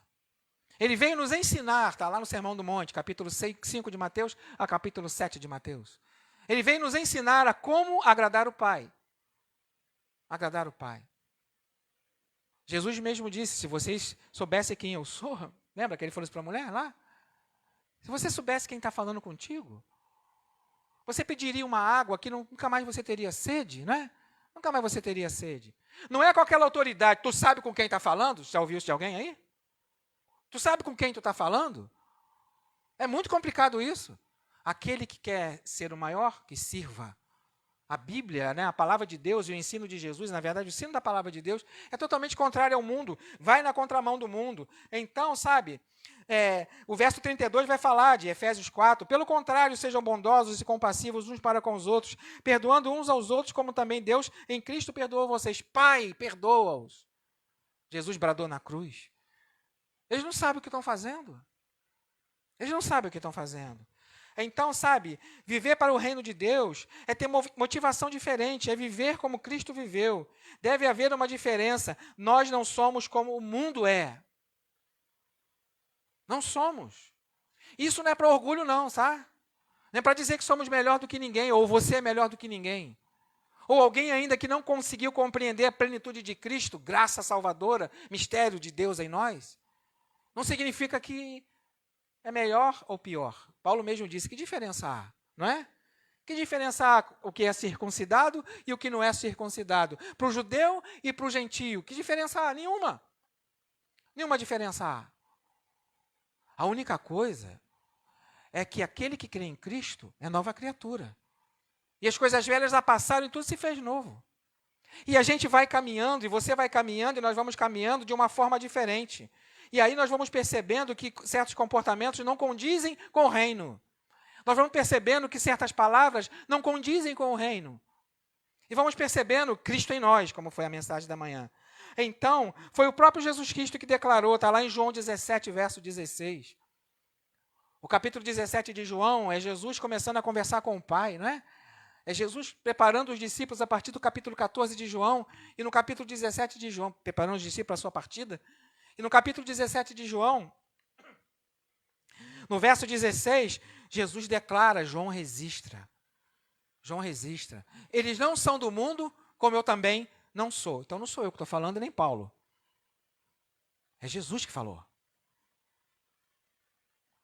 Ele veio nos ensinar, está lá no Sermão do Monte, capítulo 5 de Mateus, a capítulo 7 de Mateus. Ele veio nos ensinar a como agradar o Pai. Agradar o Pai. Jesus mesmo disse, se vocês soubessem quem eu sou, lembra que ele falou isso para a mulher lá? Se você soubesse quem está falando contigo, você pediria uma água que nunca mais você teria sede, né? Nunca mais você teria sede. Não é com aquela autoridade, tu sabe com quem está falando? Já ouviu isso de alguém aí? Tu sabe com quem tu está falando? É muito complicado isso. Aquele que quer ser o maior, que sirva. A Bíblia, né, a palavra de Deus e o ensino de Jesus, na verdade, o ensino da palavra de Deus é totalmente contrário ao mundo, vai na contramão do mundo. Então, sabe, o verso 32 vai falar de Efésios 4, pelo contrário, sejam bondosos e compassivos uns para com os outros, perdoando uns aos outros, como também Deus em Cristo perdoou vocês. Pai, perdoa-os. Jesus bradou na cruz. Eles não sabem o que estão fazendo. Eles não sabem o que estão fazendo. Então, sabe, viver para o reino de Deus é ter motivação diferente, é viver como Cristo viveu. Deve haver uma diferença. Nós não somos como o mundo é. Não somos. Isso não é para orgulho, não, sabe? Não é para dizer que somos melhor do que ninguém, ou você é melhor do que ninguém. Ou alguém ainda que não conseguiu compreender a plenitude de Cristo, graça salvadora, mistério de Deus em nós. Não significa que é melhor ou pior. Paulo mesmo disse, que diferença há, não é? Que diferença há o que é circuncidado e o que não é circuncidado? Para o judeu e para o gentio, que diferença há? Nenhuma. Nenhuma diferença há. A única coisa é que aquele que crê em Cristo é nova criatura. E as coisas velhas já passaram e tudo se fez novo. E a gente vai caminhando, e você vai caminhando, e nós vamos caminhando de uma forma diferente. E aí nós vamos percebendo que certos comportamentos não condizem com o reino. Nós vamos percebendo que certas palavras não condizem com o reino. E vamos percebendo Cristo em nós, como foi a mensagem da manhã. Então, foi o próprio Jesus Cristo que declarou, está lá em João 17, verso 16. O capítulo 17 de João é Jesus começando a conversar com o Pai, não é? É Jesus preparando os discípulos a partir do capítulo 14 de João, e no capítulo 17 de João, preparando os discípulos para a sua partida. E no capítulo 17 de João, no verso 16, Jesus declara, João registra. João registra. Eles não são do mundo, como eu também não sou. Então não sou eu que estou falando, nem Paulo. É Jesus que falou.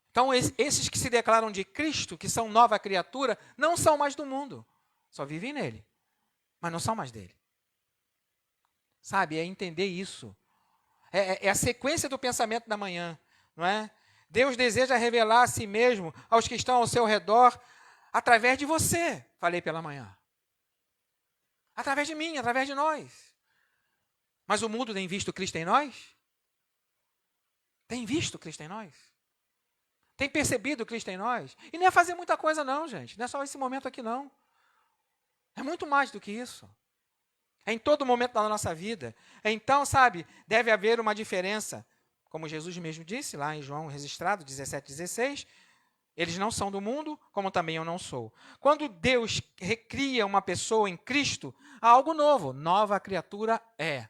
Então esses que se declaram de Cristo, que são nova criatura, não são mais do mundo. Só vivem nele, mas não são mais dele. Sabe, é entender isso. É a sequência do pensamento da manhã, não é? Deus deseja revelar a si mesmo aos que estão ao seu redor através de você, falei pela manhã. Através de mim, através de nós. Mas o mundo tem visto Cristo em nós? Tem visto Cristo em nós? Tem percebido Cristo em nós? E não é fazer muita coisa não, gente. Não é só esse momento aqui não. É muito mais do que isso. em todo momento da nossa vida. Então, sabe, deve haver uma diferença. Como Jesus mesmo disse, lá em João registrado, 17:16, eles não são do mundo, como também eu não sou. Quando Deus recria uma pessoa em Cristo, há algo novo, nova criatura é.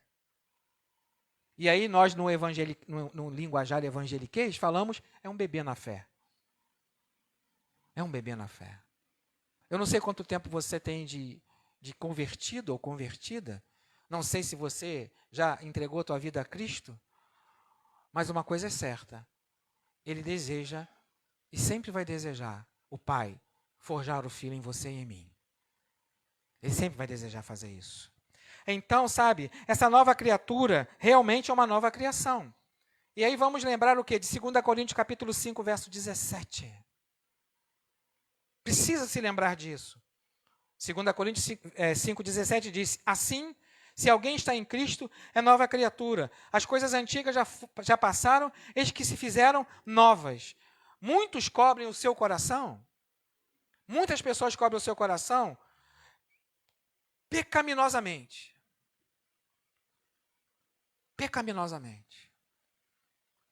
E aí nós, no linguajar evangeliquez, falamos, é um bebê na fé. É um bebê na fé. Eu não sei quanto tempo você tem de convertido ou convertida. Não sei se você já entregou a tua vida a Cristo. Mas uma coisa é certa. Ele deseja, e sempre vai desejar, o Pai, forjar o Filho em você e em mim. Ele sempre vai desejar fazer isso. Então, sabe, essa nova criatura realmente é uma nova criação. E aí vamos lembrar o quê? De 2 Coríntios capítulo 5, verso 17. Precisa se lembrar disso. 2 Coríntios 5,17 diz, assim, se alguém está em Cristo, é nova criatura. As coisas antigas já passaram, eis que se fizeram novas. Muitos cobrem o seu coração, muitas pessoas cobrem o seu coração pecaminosamente. Pecaminosamente.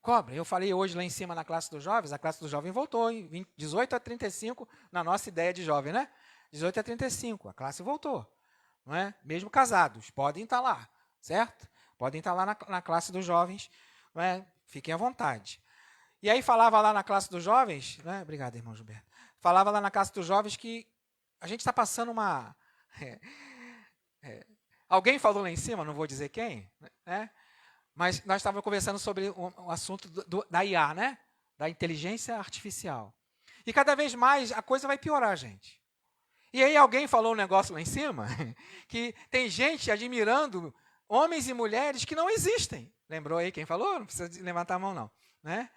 Cobrem. Eu falei hoje lá em cima na classe dos jovens, a classe do jovem voltou, em 18 a 35, na nossa ideia de jovem, né? 18 a 35, a classe voltou. Não é? Mesmo casados, podem estar lá, certo? Podem estar lá na classe dos jovens, não é? Fiquem à vontade. E aí falava lá na classe dos jovens, né? Obrigado, irmão Gilberto. Falava lá na classe dos jovens que a gente está passando uma... Alguém falou lá em cima, não vou dizer quem, né? Mas nós estávamos conversando sobre o assunto da IA, né? Da inteligência artificial. E cada vez mais a coisa vai piorar, gente. E aí alguém falou um negócio lá em cima, que tem gente admirando homens e mulheres que não existem. Lembrou aí quem falou? Não precisa levantar a mão, não. Né?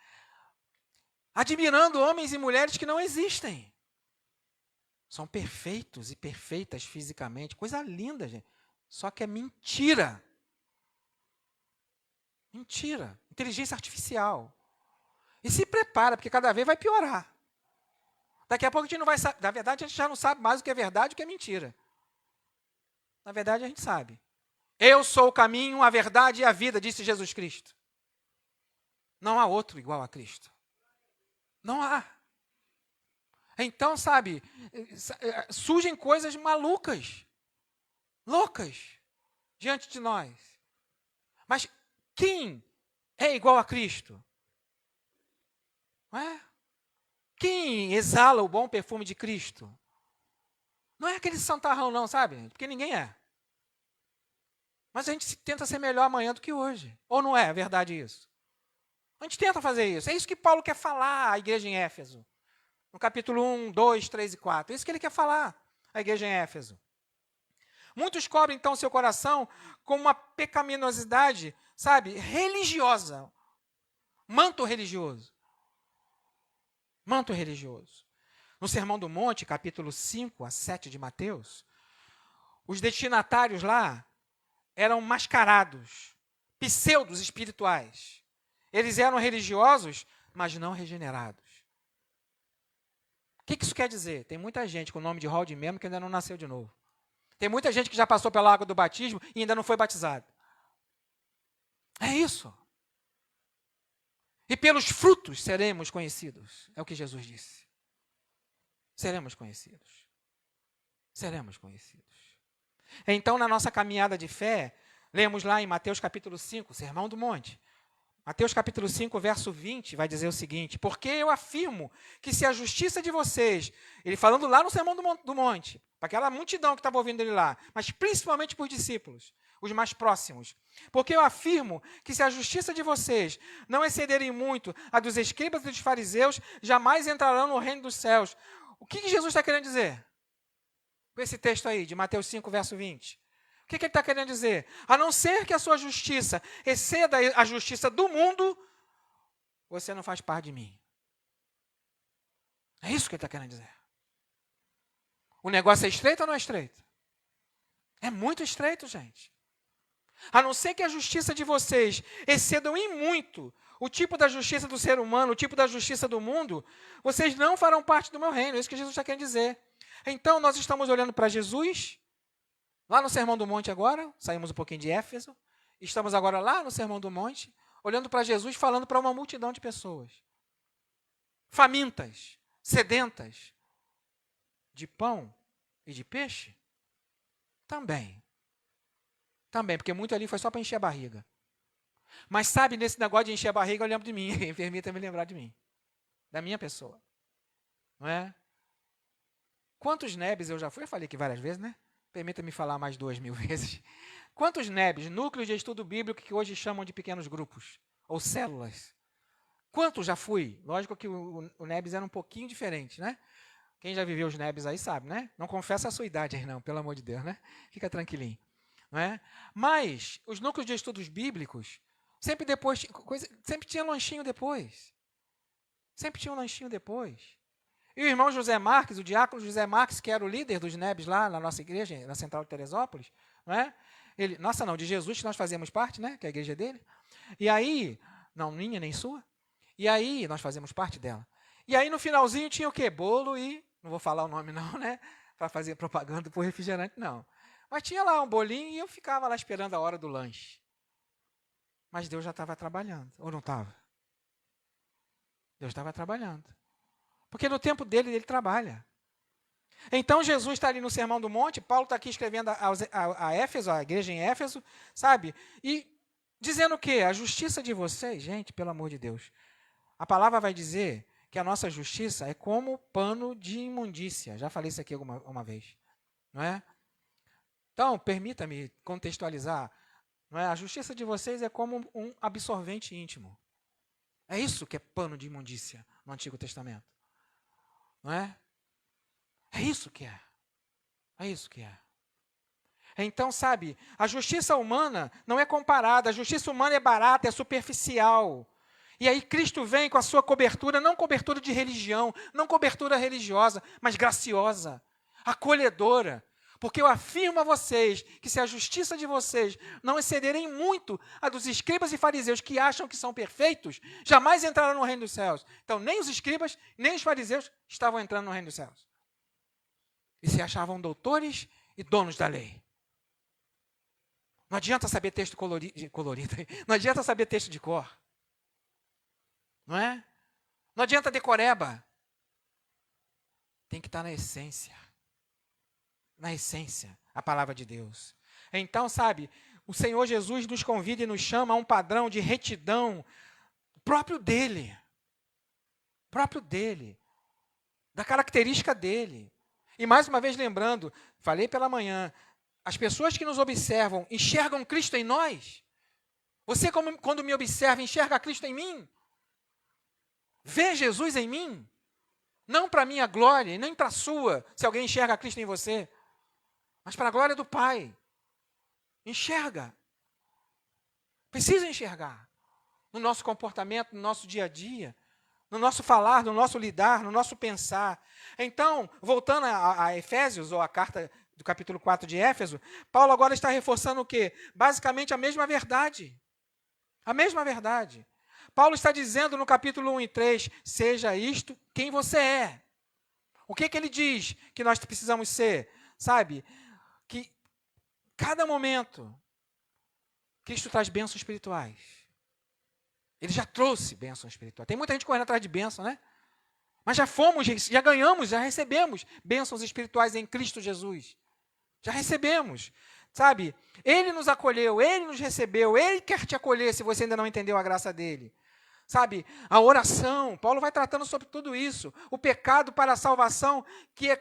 Admirando homens e mulheres que não existem. São perfeitos e perfeitas fisicamente. Coisa linda, gente. Só que é mentira. Mentira. Inteligência artificial. E se prepara, porque cada vez vai piorar. Daqui a pouco a gente não vai saber. Na verdade, a gente já não sabe mais o que é verdade e o que é mentira. Na verdade, a gente sabe. Eu sou o caminho, a verdade e a vida, disse Jesus Cristo. Não há outro igual a Cristo. Não há. Então, sabe, surgem coisas malucas, loucas, diante de nós. Mas quem é igual a Cristo? Não é? Quem exala o bom perfume de Cristo? Não é aquele santarrão não, sabe? Porque ninguém é. Mas a gente tenta ser melhor amanhã do que hoje. Ou não é verdade isso? A gente tenta fazer isso. É isso que Paulo quer falar à igreja em Éfeso. No capítulo 1, 2, 3 e 4. É isso que ele quer falar à igreja em Éfeso. Muitos cobrem, então, seu coração com uma pecaminosidade, sabe, religiosa. Manto religioso. Manto religioso. No Sermão do Monte, capítulo 5 a 7 de Mateus, os destinatários lá eram mascarados, pseudos espirituais. Eles eram religiosos, mas não regenerados. O que isso quer dizer? Tem muita gente com o nome de Rod mesmo que ainda não nasceu de novo. Tem muita gente que já passou pela água do batismo e ainda não foi batizado. É isso. E pelos frutos seremos conhecidos. É o que Jesus disse. Seremos conhecidos. Seremos conhecidos. Então, na nossa caminhada de fé, lemos lá em Mateus capítulo 5, Sermão do Monte. Mateus capítulo 5, verso 20, vai dizer o seguinte: porque eu afirmo que se a justiça de vocês, ele falando lá no Sermão do Monte, para aquela multidão que estava ouvindo ele lá, mas principalmente para os discípulos, os mais próximos, porque eu afirmo que se a justiça de vocês não excederem muito a dos escribas e dos fariseus, jamais entrarão no reino dos céus. O que Jesus está querendo dizer com esse texto aí, de Mateus 5, verso 20? O que ele está querendo dizer? A não ser que a sua justiça exceda a justiça do mundo, você não faz parte de mim. É isso que ele está querendo dizer. O negócio é estreito ou não é estreito? É muito estreito, gente. A não ser que a justiça de vocês excedam em muito o tipo da justiça do ser humano, o tipo da justiça do mundo, vocês não farão parte do meu reino. É isso que Jesus está querendo dizer. Então, nós estamos olhando para Jesus, Lá no Sermão do Monte agora, saímos um pouquinho de Éfeso, estamos agora lá no Sermão do Monte, olhando para Jesus, falando para uma multidão de pessoas. Famintas, sedentas, de pão e de peixe? Também. Também, porque muito ali foi só para encher a barriga. Mas sabe, nesse negócio de encher a barriga, eu lembro de mim. Permita-me lembrar de mim. Da minha pessoa. Não é? Quantos NEBs eu já fui? Eu falei aqui várias vezes, né? Permita-me falar mais 2.000 vezes. Quantos NEBs, núcleos de estudo bíblico, que hoje chamam de pequenos grupos? Ou células? Quantos já fui? Lógico que o NEBs era um pouquinho diferente, né? Quem já viveu os NEBs aí sabe, né? Não confessa a sua idade aí não, pelo amor de Deus, né? Fica tranquilinho. Não é? Mas os núcleos de estudos bíblicos, sempre tinha lanchinho depois. Sempre tinha um lanchinho depois. E o irmão José Marques, o diácono José Marques, que era o líder dos NEBs lá na nossa igreja, na Central de Teresópolis, não é? De Jesus, que nós fazemos parte, né? Que é a igreja dele. E aí, não minha nem sua, e aí nós fazemos parte dela. E aí no finalzinho tinha o quê? Bolo e, não vou falar o nome não, né? Para fazer propaganda por refrigerante, não. Mas tinha lá um bolinho e eu ficava lá esperando a hora do lanche. Mas Deus já estava trabalhando, ou não estava? Deus estava trabalhando. Porque no tempo dele, ele trabalha. Então Jesus está ali no Sermão do Monte, Paulo está aqui escrevendo a Éfeso, a igreja em Éfeso, sabe? E dizendo o quê? A justiça de vocês, gente, pelo amor de Deus. A palavra vai dizer que a nossa justiça é como pano de imundícia. Já falei isso aqui uma vez. Não é? Então, permita-me contextualizar. Não é? A justiça de vocês é como um absorvente íntimo. É isso que é pano de imundícia no Antigo Testamento. Não é? É isso que é. É isso que é. Então, sabe, a justiça humana não é comparada. A justiça humana é barata, é superficial. E aí Cristo vem com a sua cobertura, não cobertura de religião, não cobertura religiosa, mas graciosa, acolhedora. Porque eu afirmo a vocês que se a justiça de vocês não excederem muito a dos escribas e fariseus que acham que são perfeitos, jamais entrarão no reino dos céus. Então, nem os escribas, nem os fariseus estavam entrando no reino dos céus. E se achavam doutores e donos da lei. Não adianta saber texto colorido. Não adianta saber texto de cor. Não é? Não adianta decoreba. Tem que estar na essência. Na essência, a palavra de Deus. Então, sabe, o Senhor Jesus nos convida e nos chama a um padrão de retidão próprio dele. Próprio dele. Da característica dele. E mais uma vez lembrando, falei pela manhã, as pessoas que nos observam enxergam Cristo em nós? Você, quando me observa, enxerga Cristo em mim? Vê Jesus em mim? Não para a minha glória, nem para a sua, se alguém enxerga Cristo em você, mas para a glória do Pai. Enxerga. Precisa enxergar. No nosso comportamento, no nosso dia a dia, no nosso falar, no nosso lidar, no nosso pensar. Então, voltando a Efésios, ou a carta do capítulo 4 de Éfeso, Paulo agora está reforçando o quê? Basicamente a mesma verdade. A mesma verdade. Paulo está dizendo no capítulo 1 e 3, seja isto quem você é. O que ele diz que nós precisamos ser? Sabe? Que cada momento, Cristo traz bênçãos espirituais. Ele já trouxe bênçãos espirituais. Tem muita gente correndo atrás de bênção, né? Mas já fomos, já ganhamos, já recebemos bênçãos espirituais em Cristo Jesus. Já recebemos, sabe? Ele nos acolheu, Ele nos recebeu, Ele quer te acolher se você ainda não entendeu a graça dEle. Sabe? A oração, Paulo vai tratando sobre tudo isso. O pecado para a salvação, que é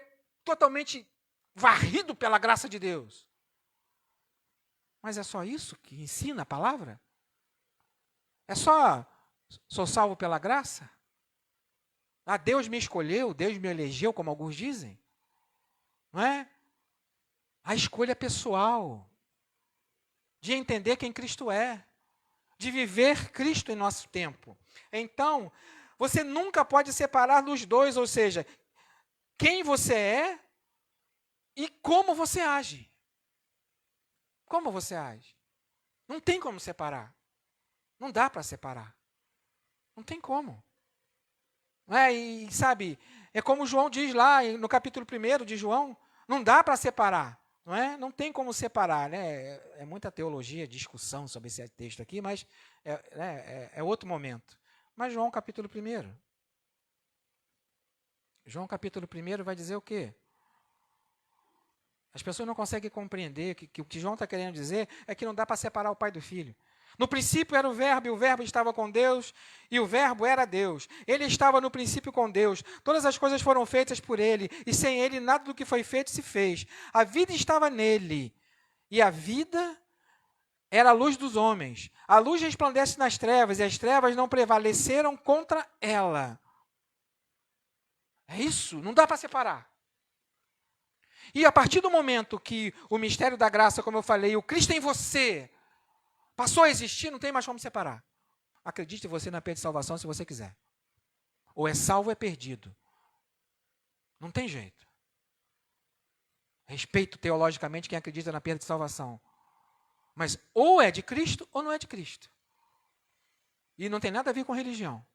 totalmente varrido pela graça de Deus. Mas é só isso que ensina a palavra? É só, sou salvo pela graça? Ah, Deus me escolheu, Deus me elegeu, como alguns dizem. Não é? A escolha pessoal de entender quem Cristo é, de viver Cristo em nosso tempo. Então, você nunca pode separar dos dois, ou seja, quem você é e como você age. Como você age? Não tem como separar. Não dá para separar. Não tem como. E sabe, é como João diz lá no capítulo 1 de João, não dá para separar Não é? Não tem como separar, né? É muita teologia, discussão sobre esse texto aqui, mas é outro momento. Mas João capítulo 1. João capítulo 1 vai dizer o quê? As pessoas não conseguem compreender que o que João está querendo dizer é que não dá para separar o pai do filho. No princípio era o Verbo, e o Verbo estava com Deus, e o Verbo era Deus. Ele estava no princípio com Deus. Todas as coisas foram feitas por ele, e sem ele nada do que foi feito se fez. A vida estava nele, e a vida era a luz dos homens. A luz resplandece nas trevas, e as trevas não prevaleceram contra ela. É isso, não dá para separar. E a partir do momento que o mistério da graça, como eu falei, o Cristo em você, passou a existir, não tem mais como separar. Acredite você na perda de salvação se você quiser. Ou é salvo ou é perdido. Não tem jeito. Respeito teologicamente quem acredita na perda de salvação. Mas ou é de Cristo ou não é de Cristo. E não tem nada a ver com religião.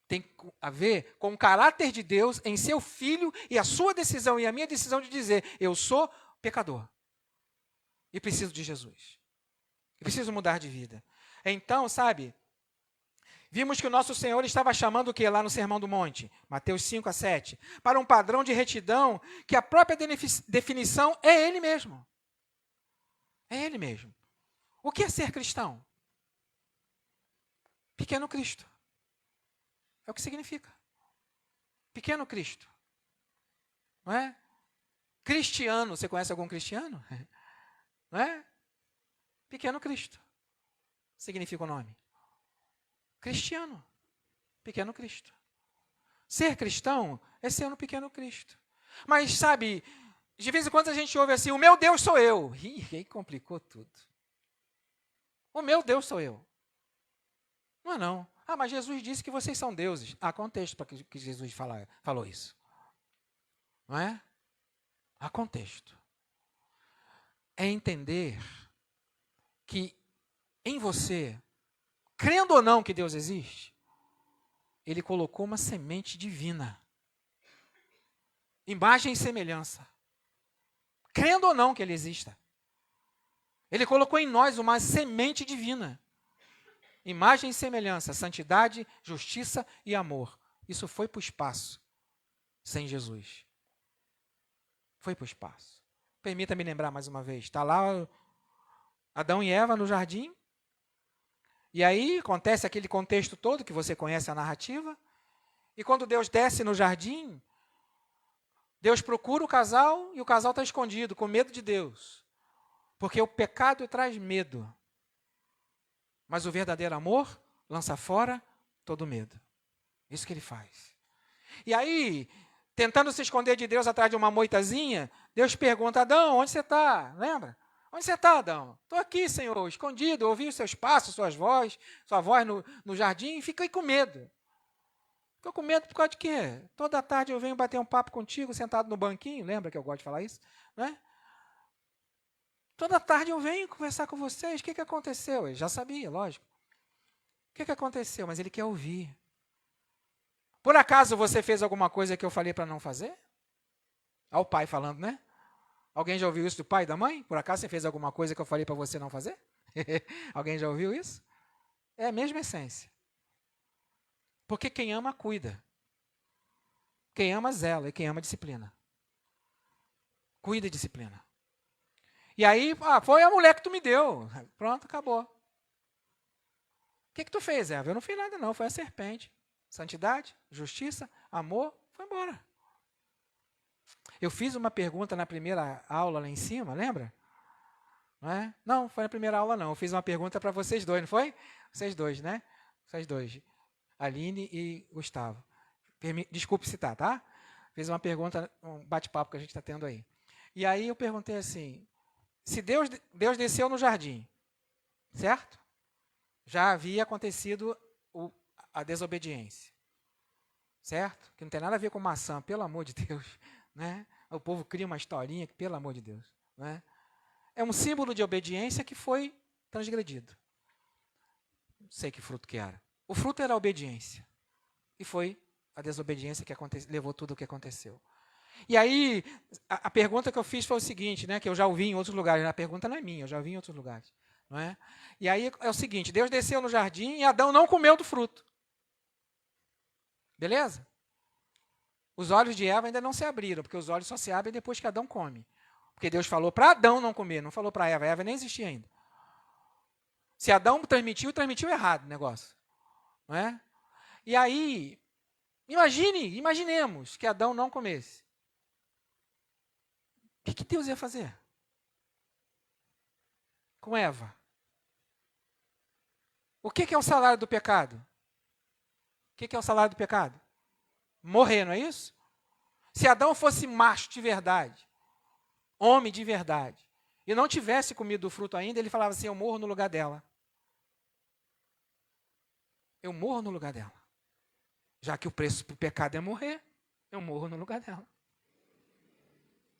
Tem a ver com o caráter de Deus em seu Filho e a sua decisão e a minha decisão de dizer, eu sou pecador. E preciso de Jesus. E preciso mudar de vida. Então, sabe, vimos que o nosso Senhor estava chamando o que lá no Sermão do Monte? Mateus 5-7. Para um padrão de retidão que a própria definição é Ele mesmo. É Ele mesmo. O que é ser cristão? Pequeno Cristo. É o que significa. Pequeno Cristo. Não é? Cristiano. Você conhece algum cristiano? Não é? Pequeno Cristo. Significa o nome. Cristiano. Pequeno Cristo. Ser cristão é ser um pequeno Cristo. Mas, sabe, de vez em quando a gente ouve assim, o meu Deus sou eu. Ih, aí complicou tudo. O meu Deus sou eu. Não é não. Ah, mas Jesus disse que vocês são deuses. Há contexto para que Jesus falou isso. Não é? Há contexto. É entender que em você, crendo ou não que Deus existe, Ele colocou uma semente divina. Imagem e semelhança. Crendo ou não que Ele exista. Ele colocou em nós uma semente divina. Imagem e semelhança, santidade, justiça e amor. Isso foi para o espaço, sem Jesus. Foi para o espaço. Permita-me lembrar mais uma vez. Está lá Adão e Eva no jardim. E aí acontece aquele contexto todo, que você conhece a narrativa. E quando Deus desce no jardim, Deus procura o casal e o casal está escondido, com medo de Deus. Porque o pecado traz medo. Mas o verdadeiro amor lança fora todo medo. Isso que Ele faz. E aí, tentando se esconder de Deus atrás de uma moitazinha, Deus pergunta, Adão, onde você está? Lembra? Onde você está, Adão? Estou aqui, Senhor, escondido, ouvi os seus passos, sua voz no jardim, e fiquei com medo. Ficou com medo por causa de quê? Toda tarde eu venho bater um papo contigo, sentado no banquinho, lembra que eu gosto de falar isso? Não é? Toda tarde eu venho conversar com vocês, o que aconteceu? Ele já sabia, lógico. O que aconteceu? Mas ele quer ouvir. Por acaso você fez alguma coisa que eu falei para não fazer? Olha o pai falando, né? Alguém já ouviu isso do pai e da mãe? Por acaso você fez alguma coisa que eu falei para você não fazer? Alguém já ouviu isso? É a mesma essência. Porque quem ama, cuida. Quem ama, zela. E quem ama, disciplina. Cuida e disciplina. E aí, foi a mulher que tu me deu. Pronto, acabou. O que tu fez, Eva? Eu não fiz nada não, foi a serpente. Santidade, justiça, amor, foi embora. Eu fiz uma pergunta na primeira aula lá em cima, lembra? Não é? Não, foi na primeira aula não. Eu fiz uma pergunta para vocês dois, não foi? Vocês dois, né? Vocês dois. Aline e Gustavo. Desculpe citar, tá? Fiz uma pergunta, um bate-papo que a gente está tendo aí. E aí eu perguntei assim, se Deus desceu no jardim, certo? Já havia acontecido a desobediência, certo? Que não tem nada a ver com maçã, pelo amor de Deus, né? O povo cria uma historinha que, pelo amor de Deus, né? É um símbolo de obediência que foi transgredido. Não sei que fruto que era. O fruto era a obediência. E foi a desobediência que levou tudo o que aconteceu. E aí, a pergunta que eu fiz foi o seguinte, né, que eu já ouvi em outros lugares. A pergunta não é minha, eu já ouvi em outros lugares. Não é? E aí é o seguinte, Deus desceu no jardim e Adão não comeu do fruto. Beleza? Os olhos de Eva ainda não se abriram, porque os olhos só se abrem depois que Adão come. Porque Deus falou para Adão não comer, não falou para Eva. Eva nem existia ainda. Se Adão transmitiu errado o negócio. Não é? E aí, imaginemos que Adão não comesse. O que Deus ia fazer com Eva? O que é o salário do pecado? O que é o salário do pecado? Morrer, não é isso? Se Adão fosse macho de verdade, homem de verdade, e não tivesse comido o fruto ainda, ele falava assim, eu morro no lugar dela. Eu morro no lugar dela. Já que o preço para o pecado é morrer, eu morro no lugar dela.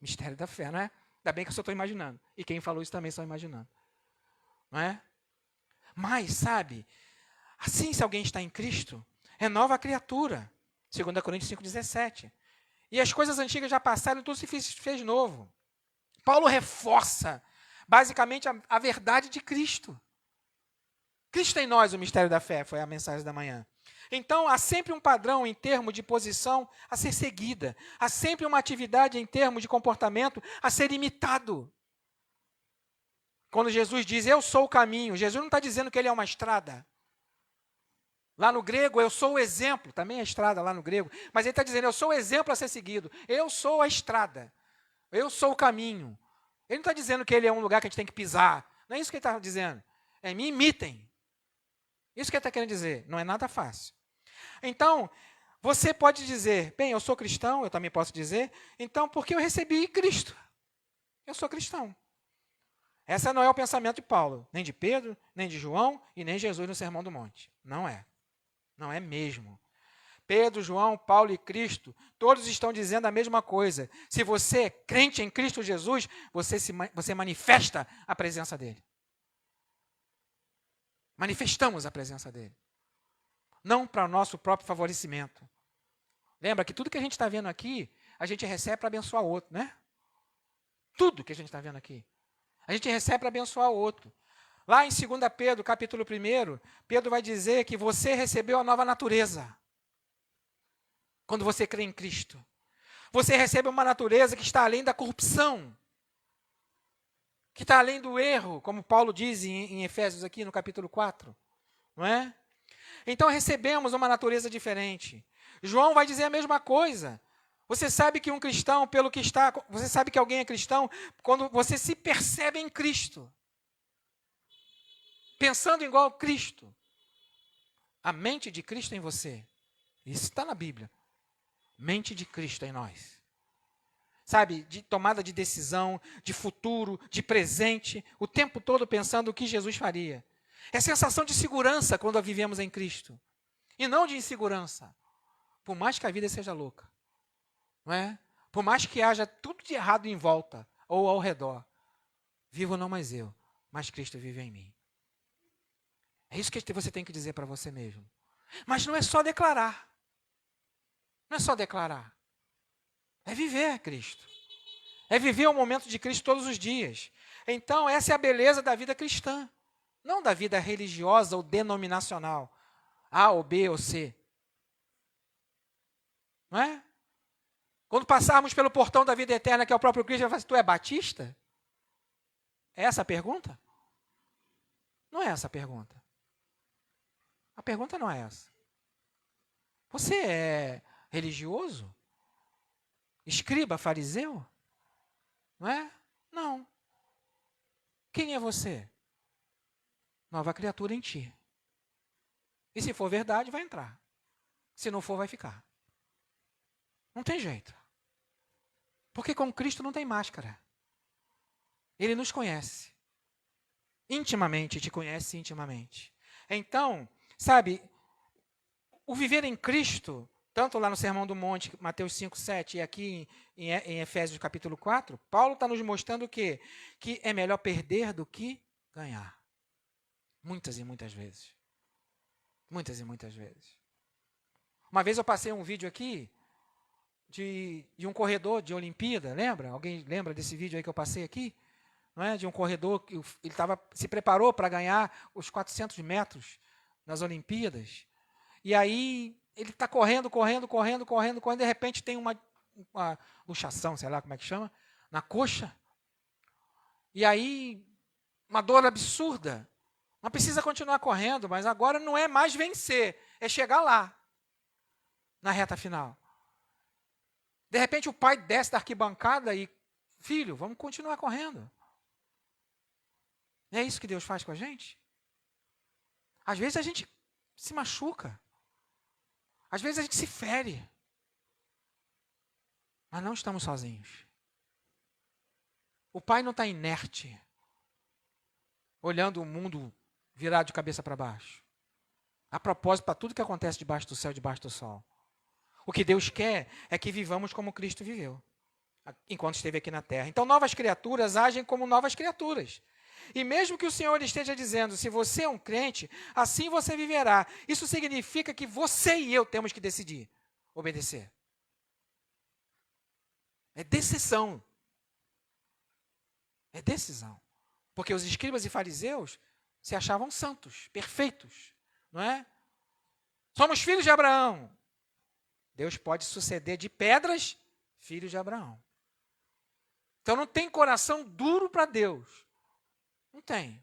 Mistério da fé, não é? Ainda bem que eu só estou imaginando. E quem falou isso também só imaginando. Não é? Mas, sabe, assim se alguém está em Cristo, é nova criatura. 2 Coríntios 5,17. E as coisas antigas já passaram, tudo se fez novo. Paulo reforça, basicamente, a verdade de Cristo. Cristo em nós, o mistério da fé, foi a mensagem da manhã. Então, há sempre um padrão em termos de posição a ser seguida. Há sempre uma atividade em termos de comportamento a ser imitado. Quando Jesus diz, eu sou o caminho, Jesus não está dizendo que ele é uma estrada. Lá no grego, eu sou o exemplo, também é estrada lá no grego, mas ele está dizendo, eu sou o exemplo a ser seguido, eu sou a estrada, eu sou o caminho. Ele não está dizendo que ele é um lugar que a gente tem que pisar, não é isso que ele está dizendo, é me imitem. Isso que ele está querendo dizer, não é nada fácil. Então, você pode dizer, bem, eu sou cristão, eu também posso dizer, então porque eu recebi Cristo, eu sou cristão. Esse não é o pensamento de Paulo, nem de Pedro, nem de João e nem Jesus no Sermão do Monte. Não é. Não é mesmo. Pedro, João, Paulo e Cristo, todos estão dizendo a mesma coisa. Se você é crente em Cristo Jesus, você manifesta a presença dele. Manifestamos a presença dele. Não para o nosso próprio favorecimento. Lembra que tudo que a gente está vendo aqui, a gente recebe para abençoar o outro, né? Tudo que a gente está vendo aqui. A gente recebe para abençoar o outro. Lá em 2 Pedro, capítulo 1, Pedro vai dizer que você recebeu a nova natureza. Quando você crê em Cristo. Você recebe uma natureza que está além da corrupção. Que está além do erro, como Paulo diz em Efésios aqui no capítulo 4. Não é? Então recebemos uma natureza diferente. João vai dizer a mesma coisa. Você sabe que um cristão, você sabe que alguém é cristão quando você se percebe em Cristo. Pensando igual a Cristo. A mente de Cristo em você. Isso está na Bíblia. Mente de Cristo em nós. Sabe, de tomada de decisão, de futuro, de presente, o tempo todo pensando o que Jesus faria. É sensação de segurança quando a vivemos em Cristo. E não de insegurança. Por mais que a vida seja louca. Não é? Por mais que haja tudo de errado em volta ou ao redor. Vivo não mais eu, mas Cristo vive em mim. É isso que você tem que dizer para você mesmo. Mas não é só declarar. Não é só declarar. É viver Cristo. É viver o momento de Cristo todos os dias. Então, essa é a beleza da vida cristã. Não da vida religiosa ou denominacional. A ou B ou C. Não é? Quando passarmos pelo portão da vida eterna, que é o próprio Cristo, vai falar assim, tu é batista? É essa a pergunta? Não é essa a pergunta. A pergunta não é essa. Você é religioso? Escriba, fariseu? Não é? Não. Quem é você? Nova criatura em ti. E se for verdade, vai entrar. Se não for, vai ficar. Não tem jeito. Porque com Cristo não tem máscara. Ele nos conhece. Intimamente, te conhece intimamente. Então, sabe, o viver em Cristo, tanto lá no Sermão do Monte, Mateus 5, 7, e aqui em Efésios capítulo 4, Paulo está nos mostrando o quê? Que é melhor perder do que ganhar. Muitas e muitas vezes. Muitas e muitas vezes. Uma vez eu passei um vídeo aqui, de um corredor de Olimpíada, lembra? Alguém lembra desse vídeo aí que eu passei aqui? Não é? De um corredor que ele se preparou para ganhar os 400 metros nas Olimpíadas. E aí ele está correndo, de repente tem uma luxação, sei lá como é que chama, na coxa. E aí, uma dor absurda. Não precisa continuar correndo, mas agora não é mais vencer, é chegar lá, na reta final. De repente o pai desce da arquibancada e, filho, vamos continuar correndo. É isso que Deus faz com a gente? Às vezes a gente se machuca. Às vezes a gente se fere. Mas não estamos sozinhos. O pai não está inerte, olhando o mundo virado de cabeça para baixo. A propósito, para tudo que acontece debaixo do céu, debaixo do sol. O que Deus quer é que vivamos como Cristo viveu, enquanto esteve aqui na terra. Então, novas criaturas agem como novas criaturas. E mesmo que o Senhor esteja dizendo, se você é um crente, assim você viverá. Isso significa que você e eu temos que decidir obedecer. É decisão. É decisão. Porque os escribas e fariseus se achavam santos, perfeitos, não é? Somos filhos de Abraão. Deus pode suceder de pedras, filhos de Abraão. Então não tem coração duro para Deus. Não tem.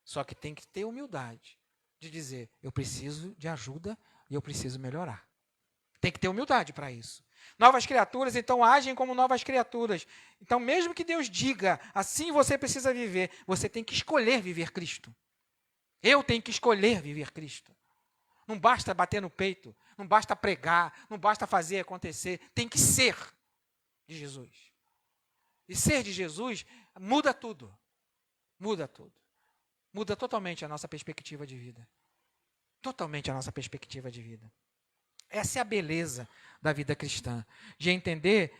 Só que tem que ter humildade de dizer, eu preciso de ajuda e eu preciso melhorar. Tem que ter humildade para isso. Novas criaturas, então, agem como novas criaturas. Então, mesmo que Deus diga, assim você precisa viver, você tem que escolher viver Cristo. Eu tenho que escolher viver Cristo. Não basta bater no peito, não basta pregar, não basta fazer acontecer. Tem que ser de Jesus. E ser de Jesus muda tudo. Muda tudo. Muda totalmente a nossa perspectiva de vida. Totalmente a nossa perspectiva de vida. Essa é a beleza da vida cristã. De entender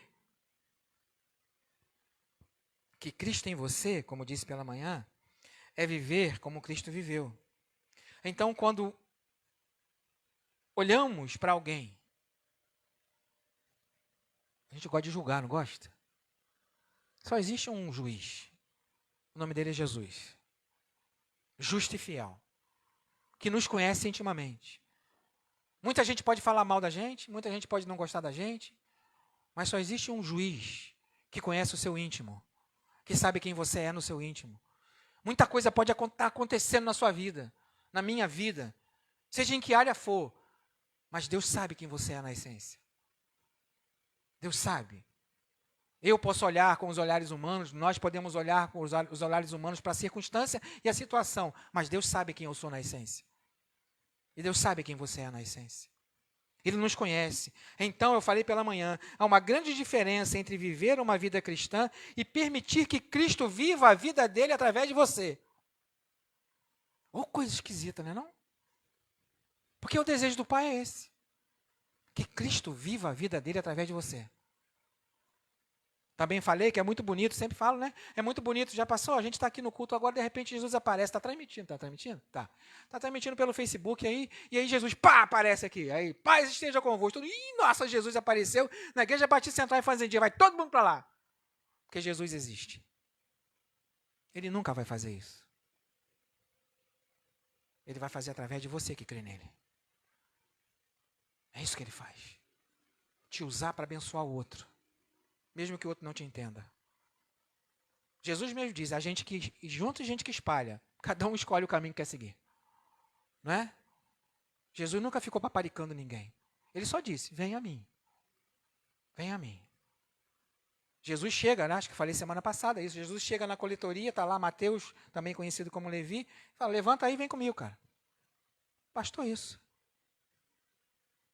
que Cristo em você, como disse pela manhã, é viver como Cristo viveu. Então, quando olhamos para alguém, a gente gosta de julgar, não gosta? Só existe um juiz. O nome dele é Jesus. Justo e fiel. Que nos conhece intimamente. Muita gente pode falar mal da gente, muita gente pode não gostar da gente, mas só existe um juiz que conhece o seu íntimo, que sabe quem você é no seu íntimo. Muita coisa pode estar acontecendo na sua vida, na minha vida, seja em que área for, mas Deus sabe quem você é na essência. Deus sabe. Eu posso olhar com os olhares humanos, nós podemos olhar com os olhares humanos para a circunstância e a situação, mas Deus sabe quem eu sou na essência. E Deus sabe quem você é na essência. Ele nos conhece. Então, eu falei pela manhã, há uma grande diferença entre viver uma vida cristã e permitir que Cristo viva a vida dele através de você. Ou coisa esquisita, não é não? Porque o desejo do Pai é esse. Que Cristo viva a vida dele através de você. Também falei que é muito bonito, sempre falo, né? É muito bonito, já passou, a gente está aqui no culto agora, de repente Jesus aparece, está transmitindo, está transmitindo? Tá. Está transmitindo pelo Facebook aí, e aí Jesus, pá, aparece aqui. Aí, paz esteja convosco. Ih, nossa, Jesus apareceu na Igreja Batista Central e Fazendinha, vai todo mundo para lá. Porque Jesus existe. Ele nunca vai fazer isso. Ele vai fazer através de você que crê nele. É isso que ele faz. Te usar para abençoar o outro. Mesmo que o outro não te entenda. Jesus mesmo diz, a gente que junta e gente que espalha. Cada um escolhe o caminho que quer seguir. Não é? Jesus nunca ficou paparicando ninguém. Ele só disse, vem a mim. Vem a mim. Jesus chega, né? Acho que falei semana passada isso. Jesus chega na coletoria, está lá Mateus, também conhecido como Levi. Fala, levanta aí e vem comigo, cara. Bastou isso.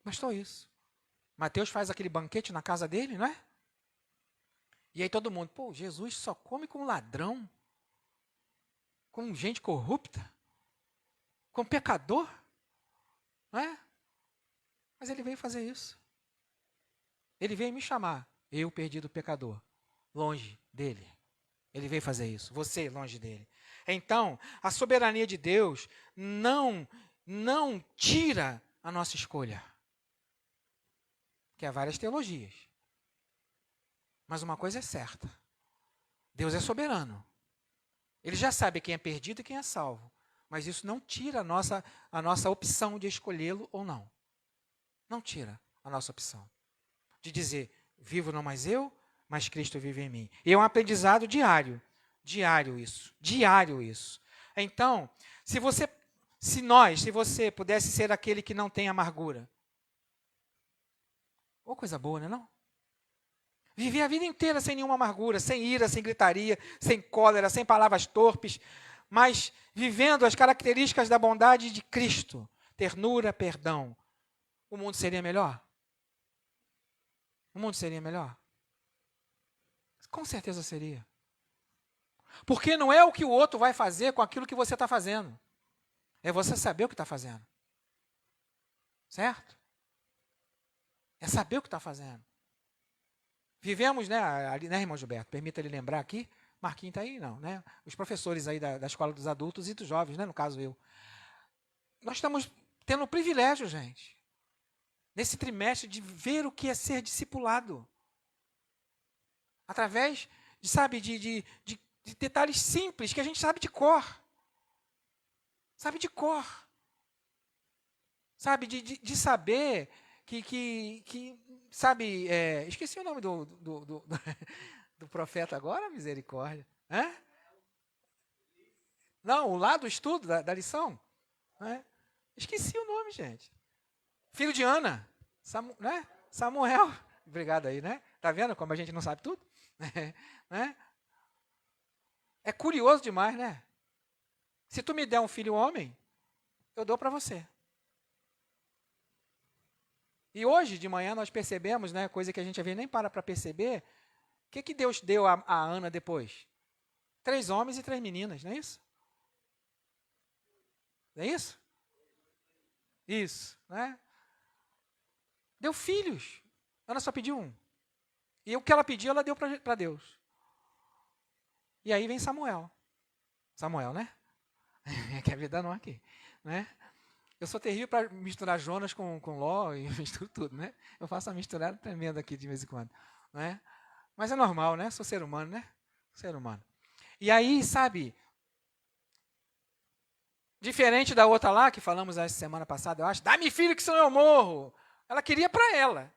Bastou isso. Mateus faz aquele banquete na casa dele, não é? E aí todo mundo, pô, Jesus só come com ladrão, com gente corrupta, com pecador, não é? Mas ele veio fazer isso. Ele veio me chamar, eu perdido pecador, longe dele. Ele veio fazer isso, você longe dele. Então, a soberania de Deus não tira a nossa escolha. Que há várias teologias. Mas uma coisa é certa. Deus é soberano. Ele já sabe quem é perdido e quem é salvo. Mas isso não tira a nossa opção de escolhê-lo ou não. Não tira a nossa opção. De dizer, vivo não mais eu, mas Cristo vive em mim. E é um aprendizado diário. Diário isso. Então, se você pudesse ser aquele que não tem amargura. Ô, coisa boa, não é não? Viver a vida inteira sem nenhuma amargura, sem ira, sem gritaria, sem cólera, sem palavras torpes, mas vivendo as características da bondade de Cristo, ternura, perdão. O mundo seria melhor? O mundo seria melhor? Com certeza seria. Porque não é o que o outro vai fazer com aquilo que você está fazendo. É você saber o que está fazendo. Certo? É saber o que está fazendo. Vivemos, né, ali, né, irmão Gilberto? Permita ele lembrar aqui. Marquinhos está aí? Não, né? Os professores aí da escola dos adultos e dos jovens, né, no caso eu. Nós estamos tendo o privilégio, gente, nesse trimestre, de ver o que é ser discipulado. Através, de detalhes simples que a gente sabe de cor. Sabe de cor. Sabe, de saber que sabe, esqueci o nome do profeta agora, misericórdia. Hã? Não, o lá do estudo, da lição. Né? Esqueci o nome, gente. Filho de Ana, né? Samuel. Obrigado aí, né? Tá vendo como a gente não sabe tudo? Né? É curioso demais, né? Se tu me der um filho homem, eu dou para você. E hoje de manhã nós percebemos, né, coisa que a gente às vezes nem para perceber, o que Deus deu a Ana depois? 3 homens e 3 meninas, não é isso? Não é isso? Isso, né? Deu filhos. Ana só pediu um. E o que ela pediu, ela deu para Deus. E aí vem Samuel. Samuel, né? É que a vida não é aqui, né? Eu sou terrível para misturar Jonas com Ló e misturo tudo, né? Eu faço uma misturada tremenda aqui de vez em quando, né? Mas é normal, né? Sou ser humano, né? Ser humano. E aí, sabe, diferente da outra lá, que falamos essa semana passada, eu acho, dá-me filho que senão eu morro. Ela queria para ela.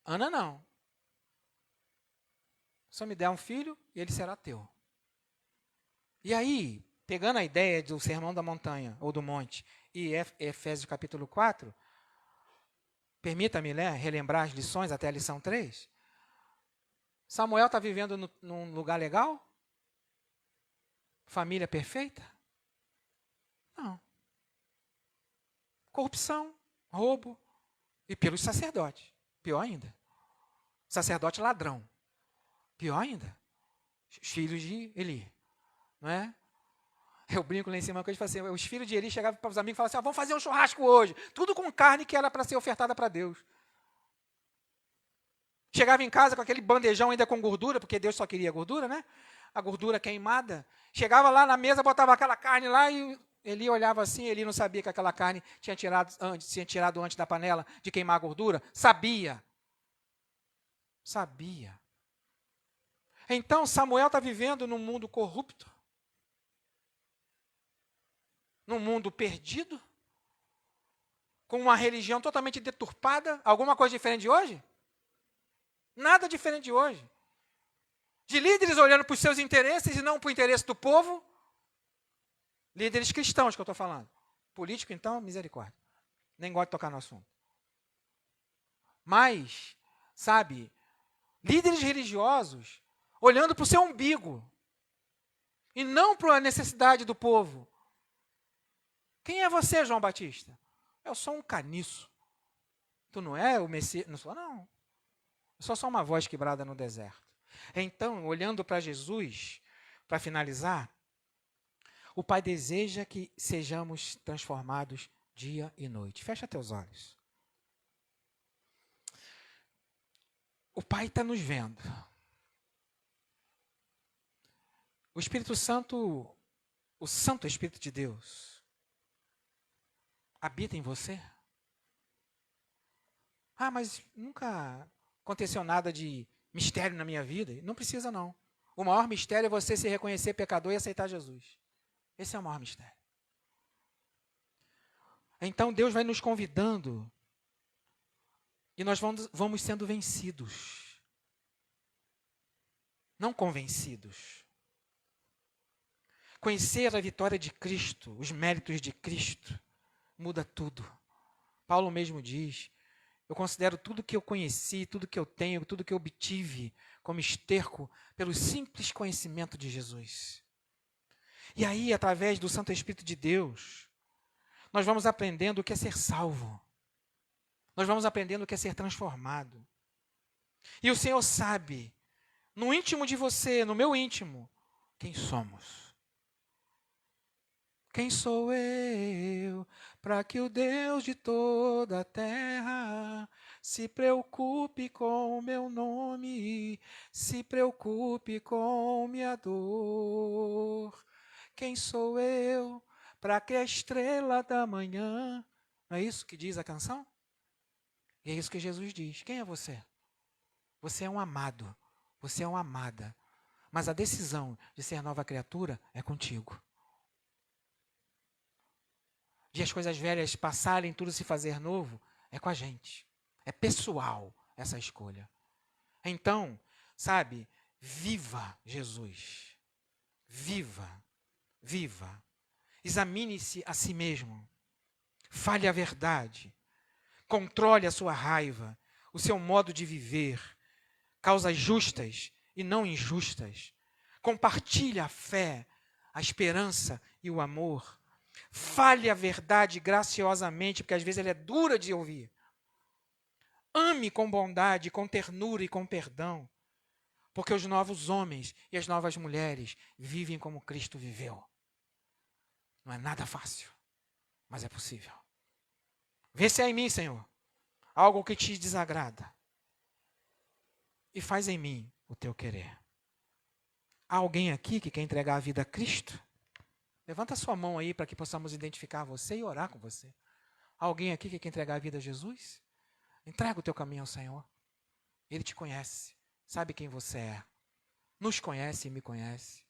Ana não. Só me der um filho e ele será teu. E aí, pegando a ideia do Sermão da Montanha, ou do Monte, e Efésios capítulo 4, permita-me relembrar as lições até a lição 3. Samuel está vivendo num lugar legal? Família perfeita? Não. Corrupção, roubo, e pelos sacerdotes. Pior ainda. Sacerdote ladrão. Pior ainda. Os filhos de Eli. Não é? Eu brinco lá em cima, eu falo assim, os filhos de Eli chegavam para os amigos e falavam assim, vamos fazer um churrasco hoje. Tudo com carne que era para ser ofertada para Deus. Chegava em casa com aquele bandejão ainda com gordura, porque Deus só queria gordura, né? A gordura queimada. Chegava lá na mesa, botava aquela carne lá e Eli olhava assim, Eli não sabia que aquela carne tinha tirado antes da panela de queimar a gordura. Sabia. Então Samuel está vivendo num mundo corrupto. Num mundo perdido, com uma religião totalmente deturpada. Alguma coisa diferente de hoje? Nada diferente de hoje. De líderes olhando para os seus interesses e não para o interesse do povo. Líderes cristãos que eu estou falando. Político, então, misericórdia. Nem gosto de tocar no assunto. Mas, sabe, líderes religiosos olhando para o seu umbigo e não para a necessidade do povo. Quem é você, João Batista? Eu sou um caniço. Tu não é o Messias? Não sou, não. Eu sou só uma voz quebrada no deserto. Então, olhando para Jesus, para finalizar, o Pai deseja que sejamos transformados dia e noite. Fecha teus olhos. O Pai está nos vendo. O Espírito Santo, o Santo Espírito de Deus, habita em você? Ah, mas nunca aconteceu nada de mistério na minha vida. Não precisa, não. O maior mistério é você se reconhecer pecador e aceitar Jesus. Esse é o maior mistério. Então Deus vai nos convidando e nós vamos sendo vencidos. Não convencidos. Conhecer a vitória de Cristo, os méritos de Cristo, muda tudo. Paulo mesmo diz: eu considero tudo que eu conheci, tudo que eu tenho, tudo que eu obtive como esterco pelo simples conhecimento de Jesus. E aí, através do Santo Espírito de Deus, nós vamos aprendendo o que é ser salvo. Nós vamos aprendendo o que é ser transformado. E o Senhor sabe, no íntimo de você, no meu íntimo, quem somos. Quem sou eu para que o Deus de toda a terra se preocupe com o meu nome, se preocupe com minha dor? Quem sou eu para que a estrela da manhã... Não é isso que diz a canção? E é isso que Jesus diz. Quem é você? Você é um amado, você é uma amada. Mas a decisão de ser nova criatura é contigo. De as coisas velhas passarem, tudo se fazer novo, é com a gente. É pessoal essa escolha. Então, sabe, viva Jesus. Viva, viva. Examine-se a si mesmo. Fale a verdade. Controle a sua raiva, o seu modo de viver. Causas justas e não injustas. Compartilhe a fé, a esperança e o amor. Fale a verdade graciosamente, porque às vezes ela é dura de ouvir. Ame com bondade, com ternura e com perdão, porque os novos homens e as novas mulheres vivem como Cristo viveu. Não é nada fácil, mas é possível. Vê se há em mim, Senhor, algo que te desagrada, e faz em mim o teu querer. Há alguém aqui que quer entregar a vida a Cristo? Levanta a sua mão aí para que possamos identificar você e orar com você. Há alguém aqui que quer entregar a vida a Jesus? Entrega o teu caminho ao Senhor. Ele te conhece, sabe quem você é. Nos conhece e me conhece.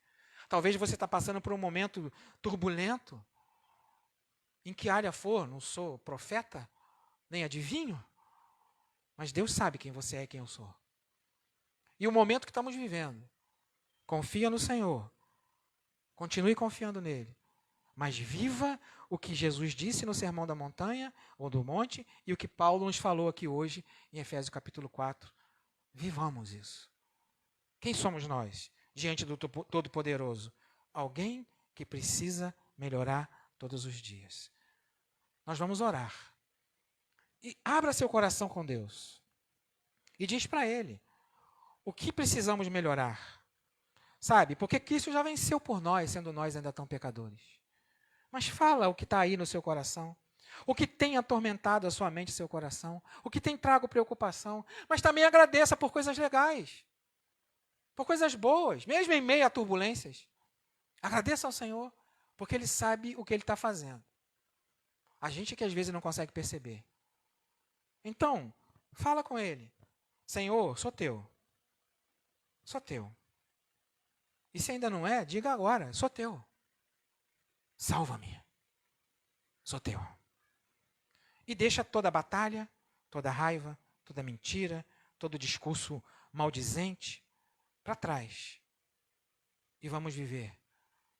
Talvez você está passando por um momento turbulento. Em que área for, não sou profeta, nem adivinho. Mas Deus sabe quem você é e quem eu sou. E o momento que estamos vivendo, confia no Senhor. Continue confiando nele. Mas viva o que Jesus disse no Sermão da Montanha, ou do Monte, e o que Paulo nos falou aqui hoje, em Efésios capítulo 4. Vivamos isso. Quem somos nós, diante do Todo-Poderoso? Alguém que precisa melhorar todos os dias. Nós vamos orar. E abra seu coração com Deus. E diz para Ele o que precisamos melhorar. Sabe, porque Cristo já venceu por nós, sendo nós ainda tão pecadores. Mas fala o que está aí no seu coração. O que tem atormentado a sua mente e seu coração. O que tem trago preocupação. Mas também agradeça por coisas legais. Por coisas boas, mesmo em meio a turbulências. Agradeça ao Senhor, porque Ele sabe o que Ele está fazendo. A gente que às vezes não consegue perceber. Então, fala com Ele. Senhor, sou teu. Sou teu. E se ainda não é, diga agora, sou teu. Salva-me. Sou teu. E deixa toda a batalha, toda a raiva, toda a mentira, todo o discurso maldizente para trás. E vamos viver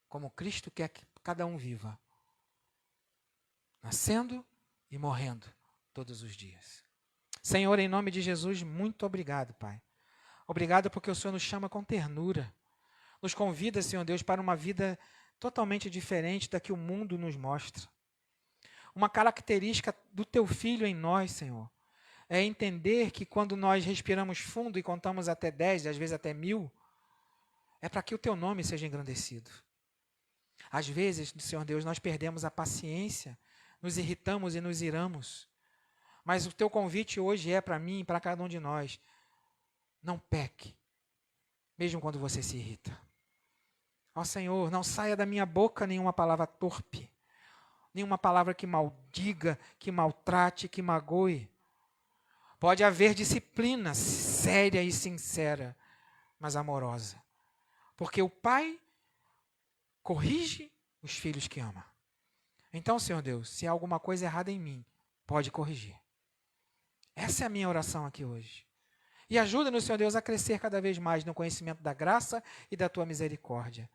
como Cristo quer que cada um viva. Nascendo e morrendo todos os dias. Senhor, em nome de Jesus, muito obrigado, Pai. Obrigado porque o Senhor nos chama com ternura. Nos convida, Senhor Deus, para uma vida totalmente diferente da que o mundo nos mostra. Uma característica do Teu Filho em nós, Senhor, é entender que quando nós respiramos fundo e contamos até 10, às vezes até 1000, é para que o Teu nome seja engrandecido. Às vezes, Senhor Deus, nós perdemos a paciência, nos irritamos e nos iramos. Mas o Teu convite hoje é para mim e para cada um de nós. Não peque, mesmo quando você se irrita. Ó Senhor, não saia da minha boca nenhuma palavra torpe, nenhuma palavra que maldiga, que maltrate, que magoe. Pode haver disciplina séria e sincera, mas amorosa. Porque o pai corrige os filhos que ama. Então, Senhor Deus, se há alguma coisa errada em mim, pode corrigir. Essa é a minha oração aqui hoje. E ajuda-nos, Senhor Deus, a crescer cada vez mais no conhecimento da graça e da tua misericórdia.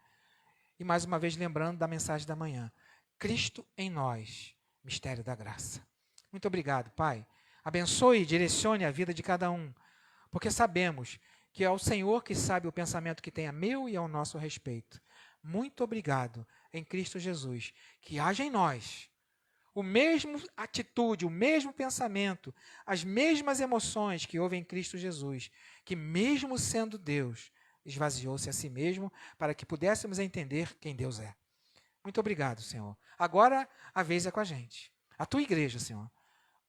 E mais uma vez lembrando da mensagem da manhã. Cristo em nós, mistério da graça. Muito obrigado, Pai. Abençoe e direcione a vida de cada um, porque sabemos que é o Senhor que sabe o pensamento que tem a meu e ao nosso respeito. Muito obrigado em Cristo Jesus, que haja em nós o mesmo atitude, o mesmo pensamento, as mesmas emoções que houve em Cristo Jesus, que mesmo sendo Deus, esvaziou-se a si mesmo para que pudéssemos entender quem Deus é. Muito obrigado, Senhor. Agora a vez é com a gente. A tua igreja, Senhor.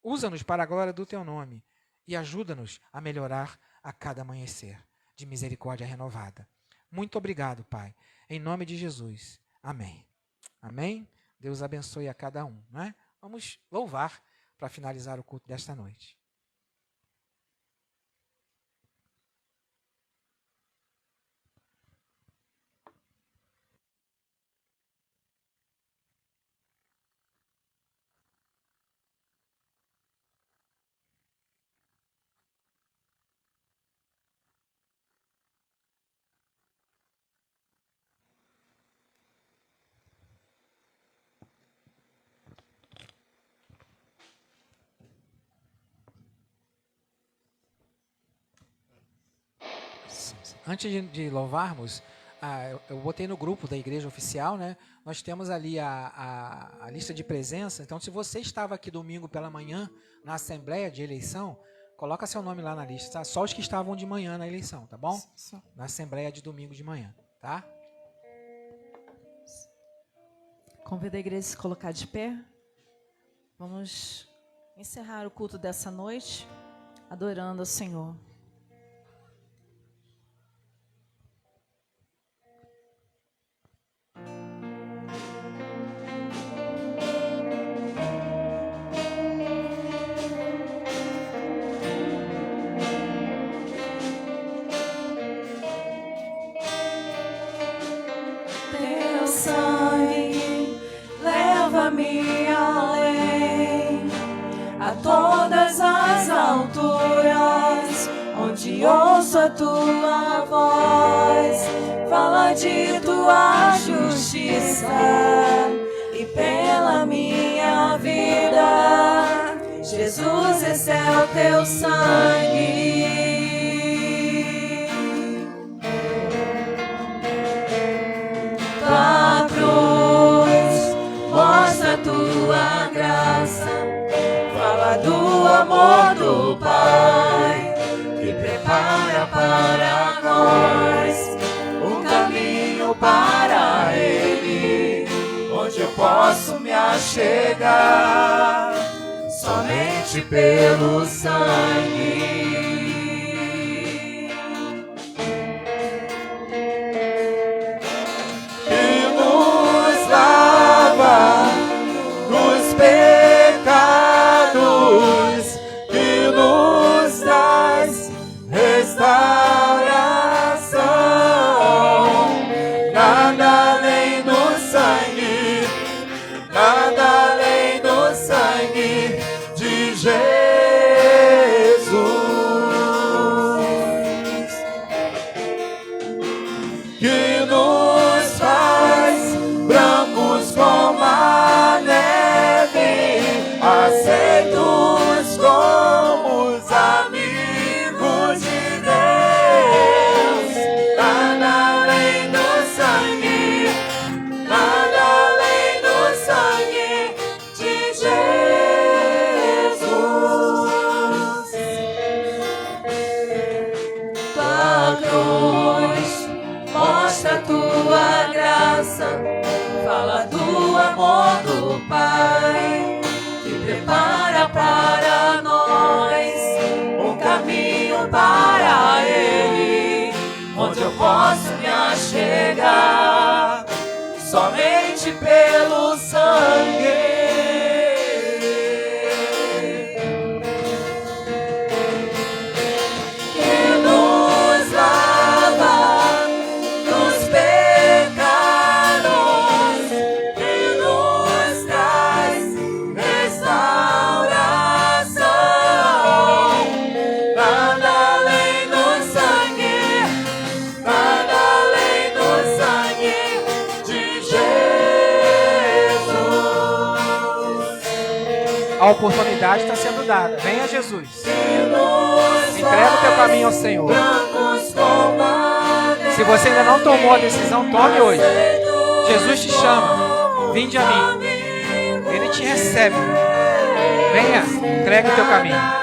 Usa-nos para a glória do teu nome e ajuda-nos a melhorar a cada amanhecer de misericórdia renovada. Muito obrigado, Pai. Em nome de Jesus. Amém. Amém. Deus abençoe a cada um, não é? Vamos louvar para finalizar o culto desta noite. Antes de louvarmos, eu botei no grupo da igreja oficial, né? Nós temos ali a lista de presença. Então, se você estava aqui domingo pela manhã na assembleia de eleição, coloca seu nome lá na lista, tá? Só os que estavam de manhã na eleição, tá bom? Na assembleia de domingo de manhã, tá? Convido a igreja a se colocar de pé. Vamos encerrar o culto dessa noite adorando ao Senhor. Teu sangue leva-me além, a todas as alturas, onde ouço a tua voz, fala de tua justiça e pela minha vida. Jesus, esse é o teu sangue. Tua cruz mostra a tua graça, fala do amor do Pai, que prepara para nós um caminho para Ele, onde eu posso me achegar somente pelo sangue. Dos pecados que nos traz restauração, nada além do sangue, nada além do sangue de Jesus. A oportunidade está sendo dada. Venha, Jesus. Entrega o teu caminho ao Senhor. Se você ainda não tomou a decisão, tome hoje. Jesus te chama. Vinde a mim. Ele te recebe. Venha, entrega o teu caminho.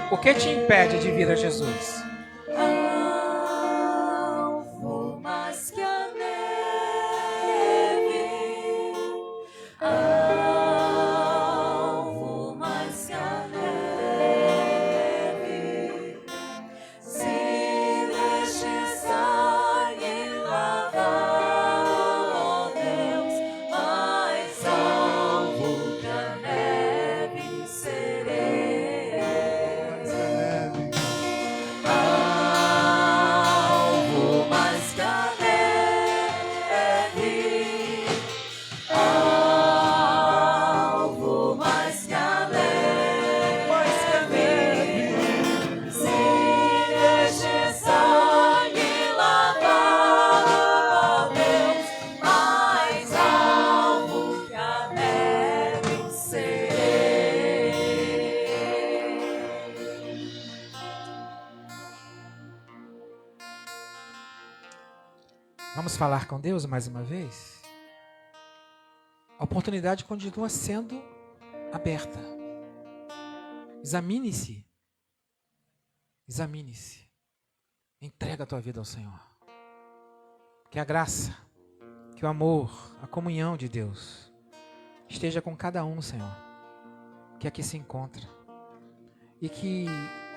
O que te impede de vir a Jesus? Alvo mais que a neve, alvo mais que a neve, se deixe sangue lavar, ó Deus, mais alvo que a neve serei. Vamos falar com Deus mais uma vez? A oportunidade continua sendo aberta. Examine-se. Examine-se. Entrega a tua vida ao Senhor. Que a graça, que o amor, a comunhão de Deus esteja com cada um, Senhor, que aqui se encontra. E que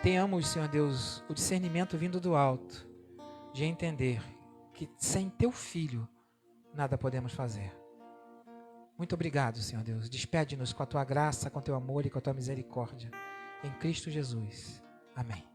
tenhamos, Senhor Deus, o discernimento vindo do alto, de entender que sem teu Filho nada podemos fazer. Muito obrigado, Senhor Deus. Despede-nos com a tua graça, com o teu amor e com a tua misericórdia. Em Cristo Jesus. Amém.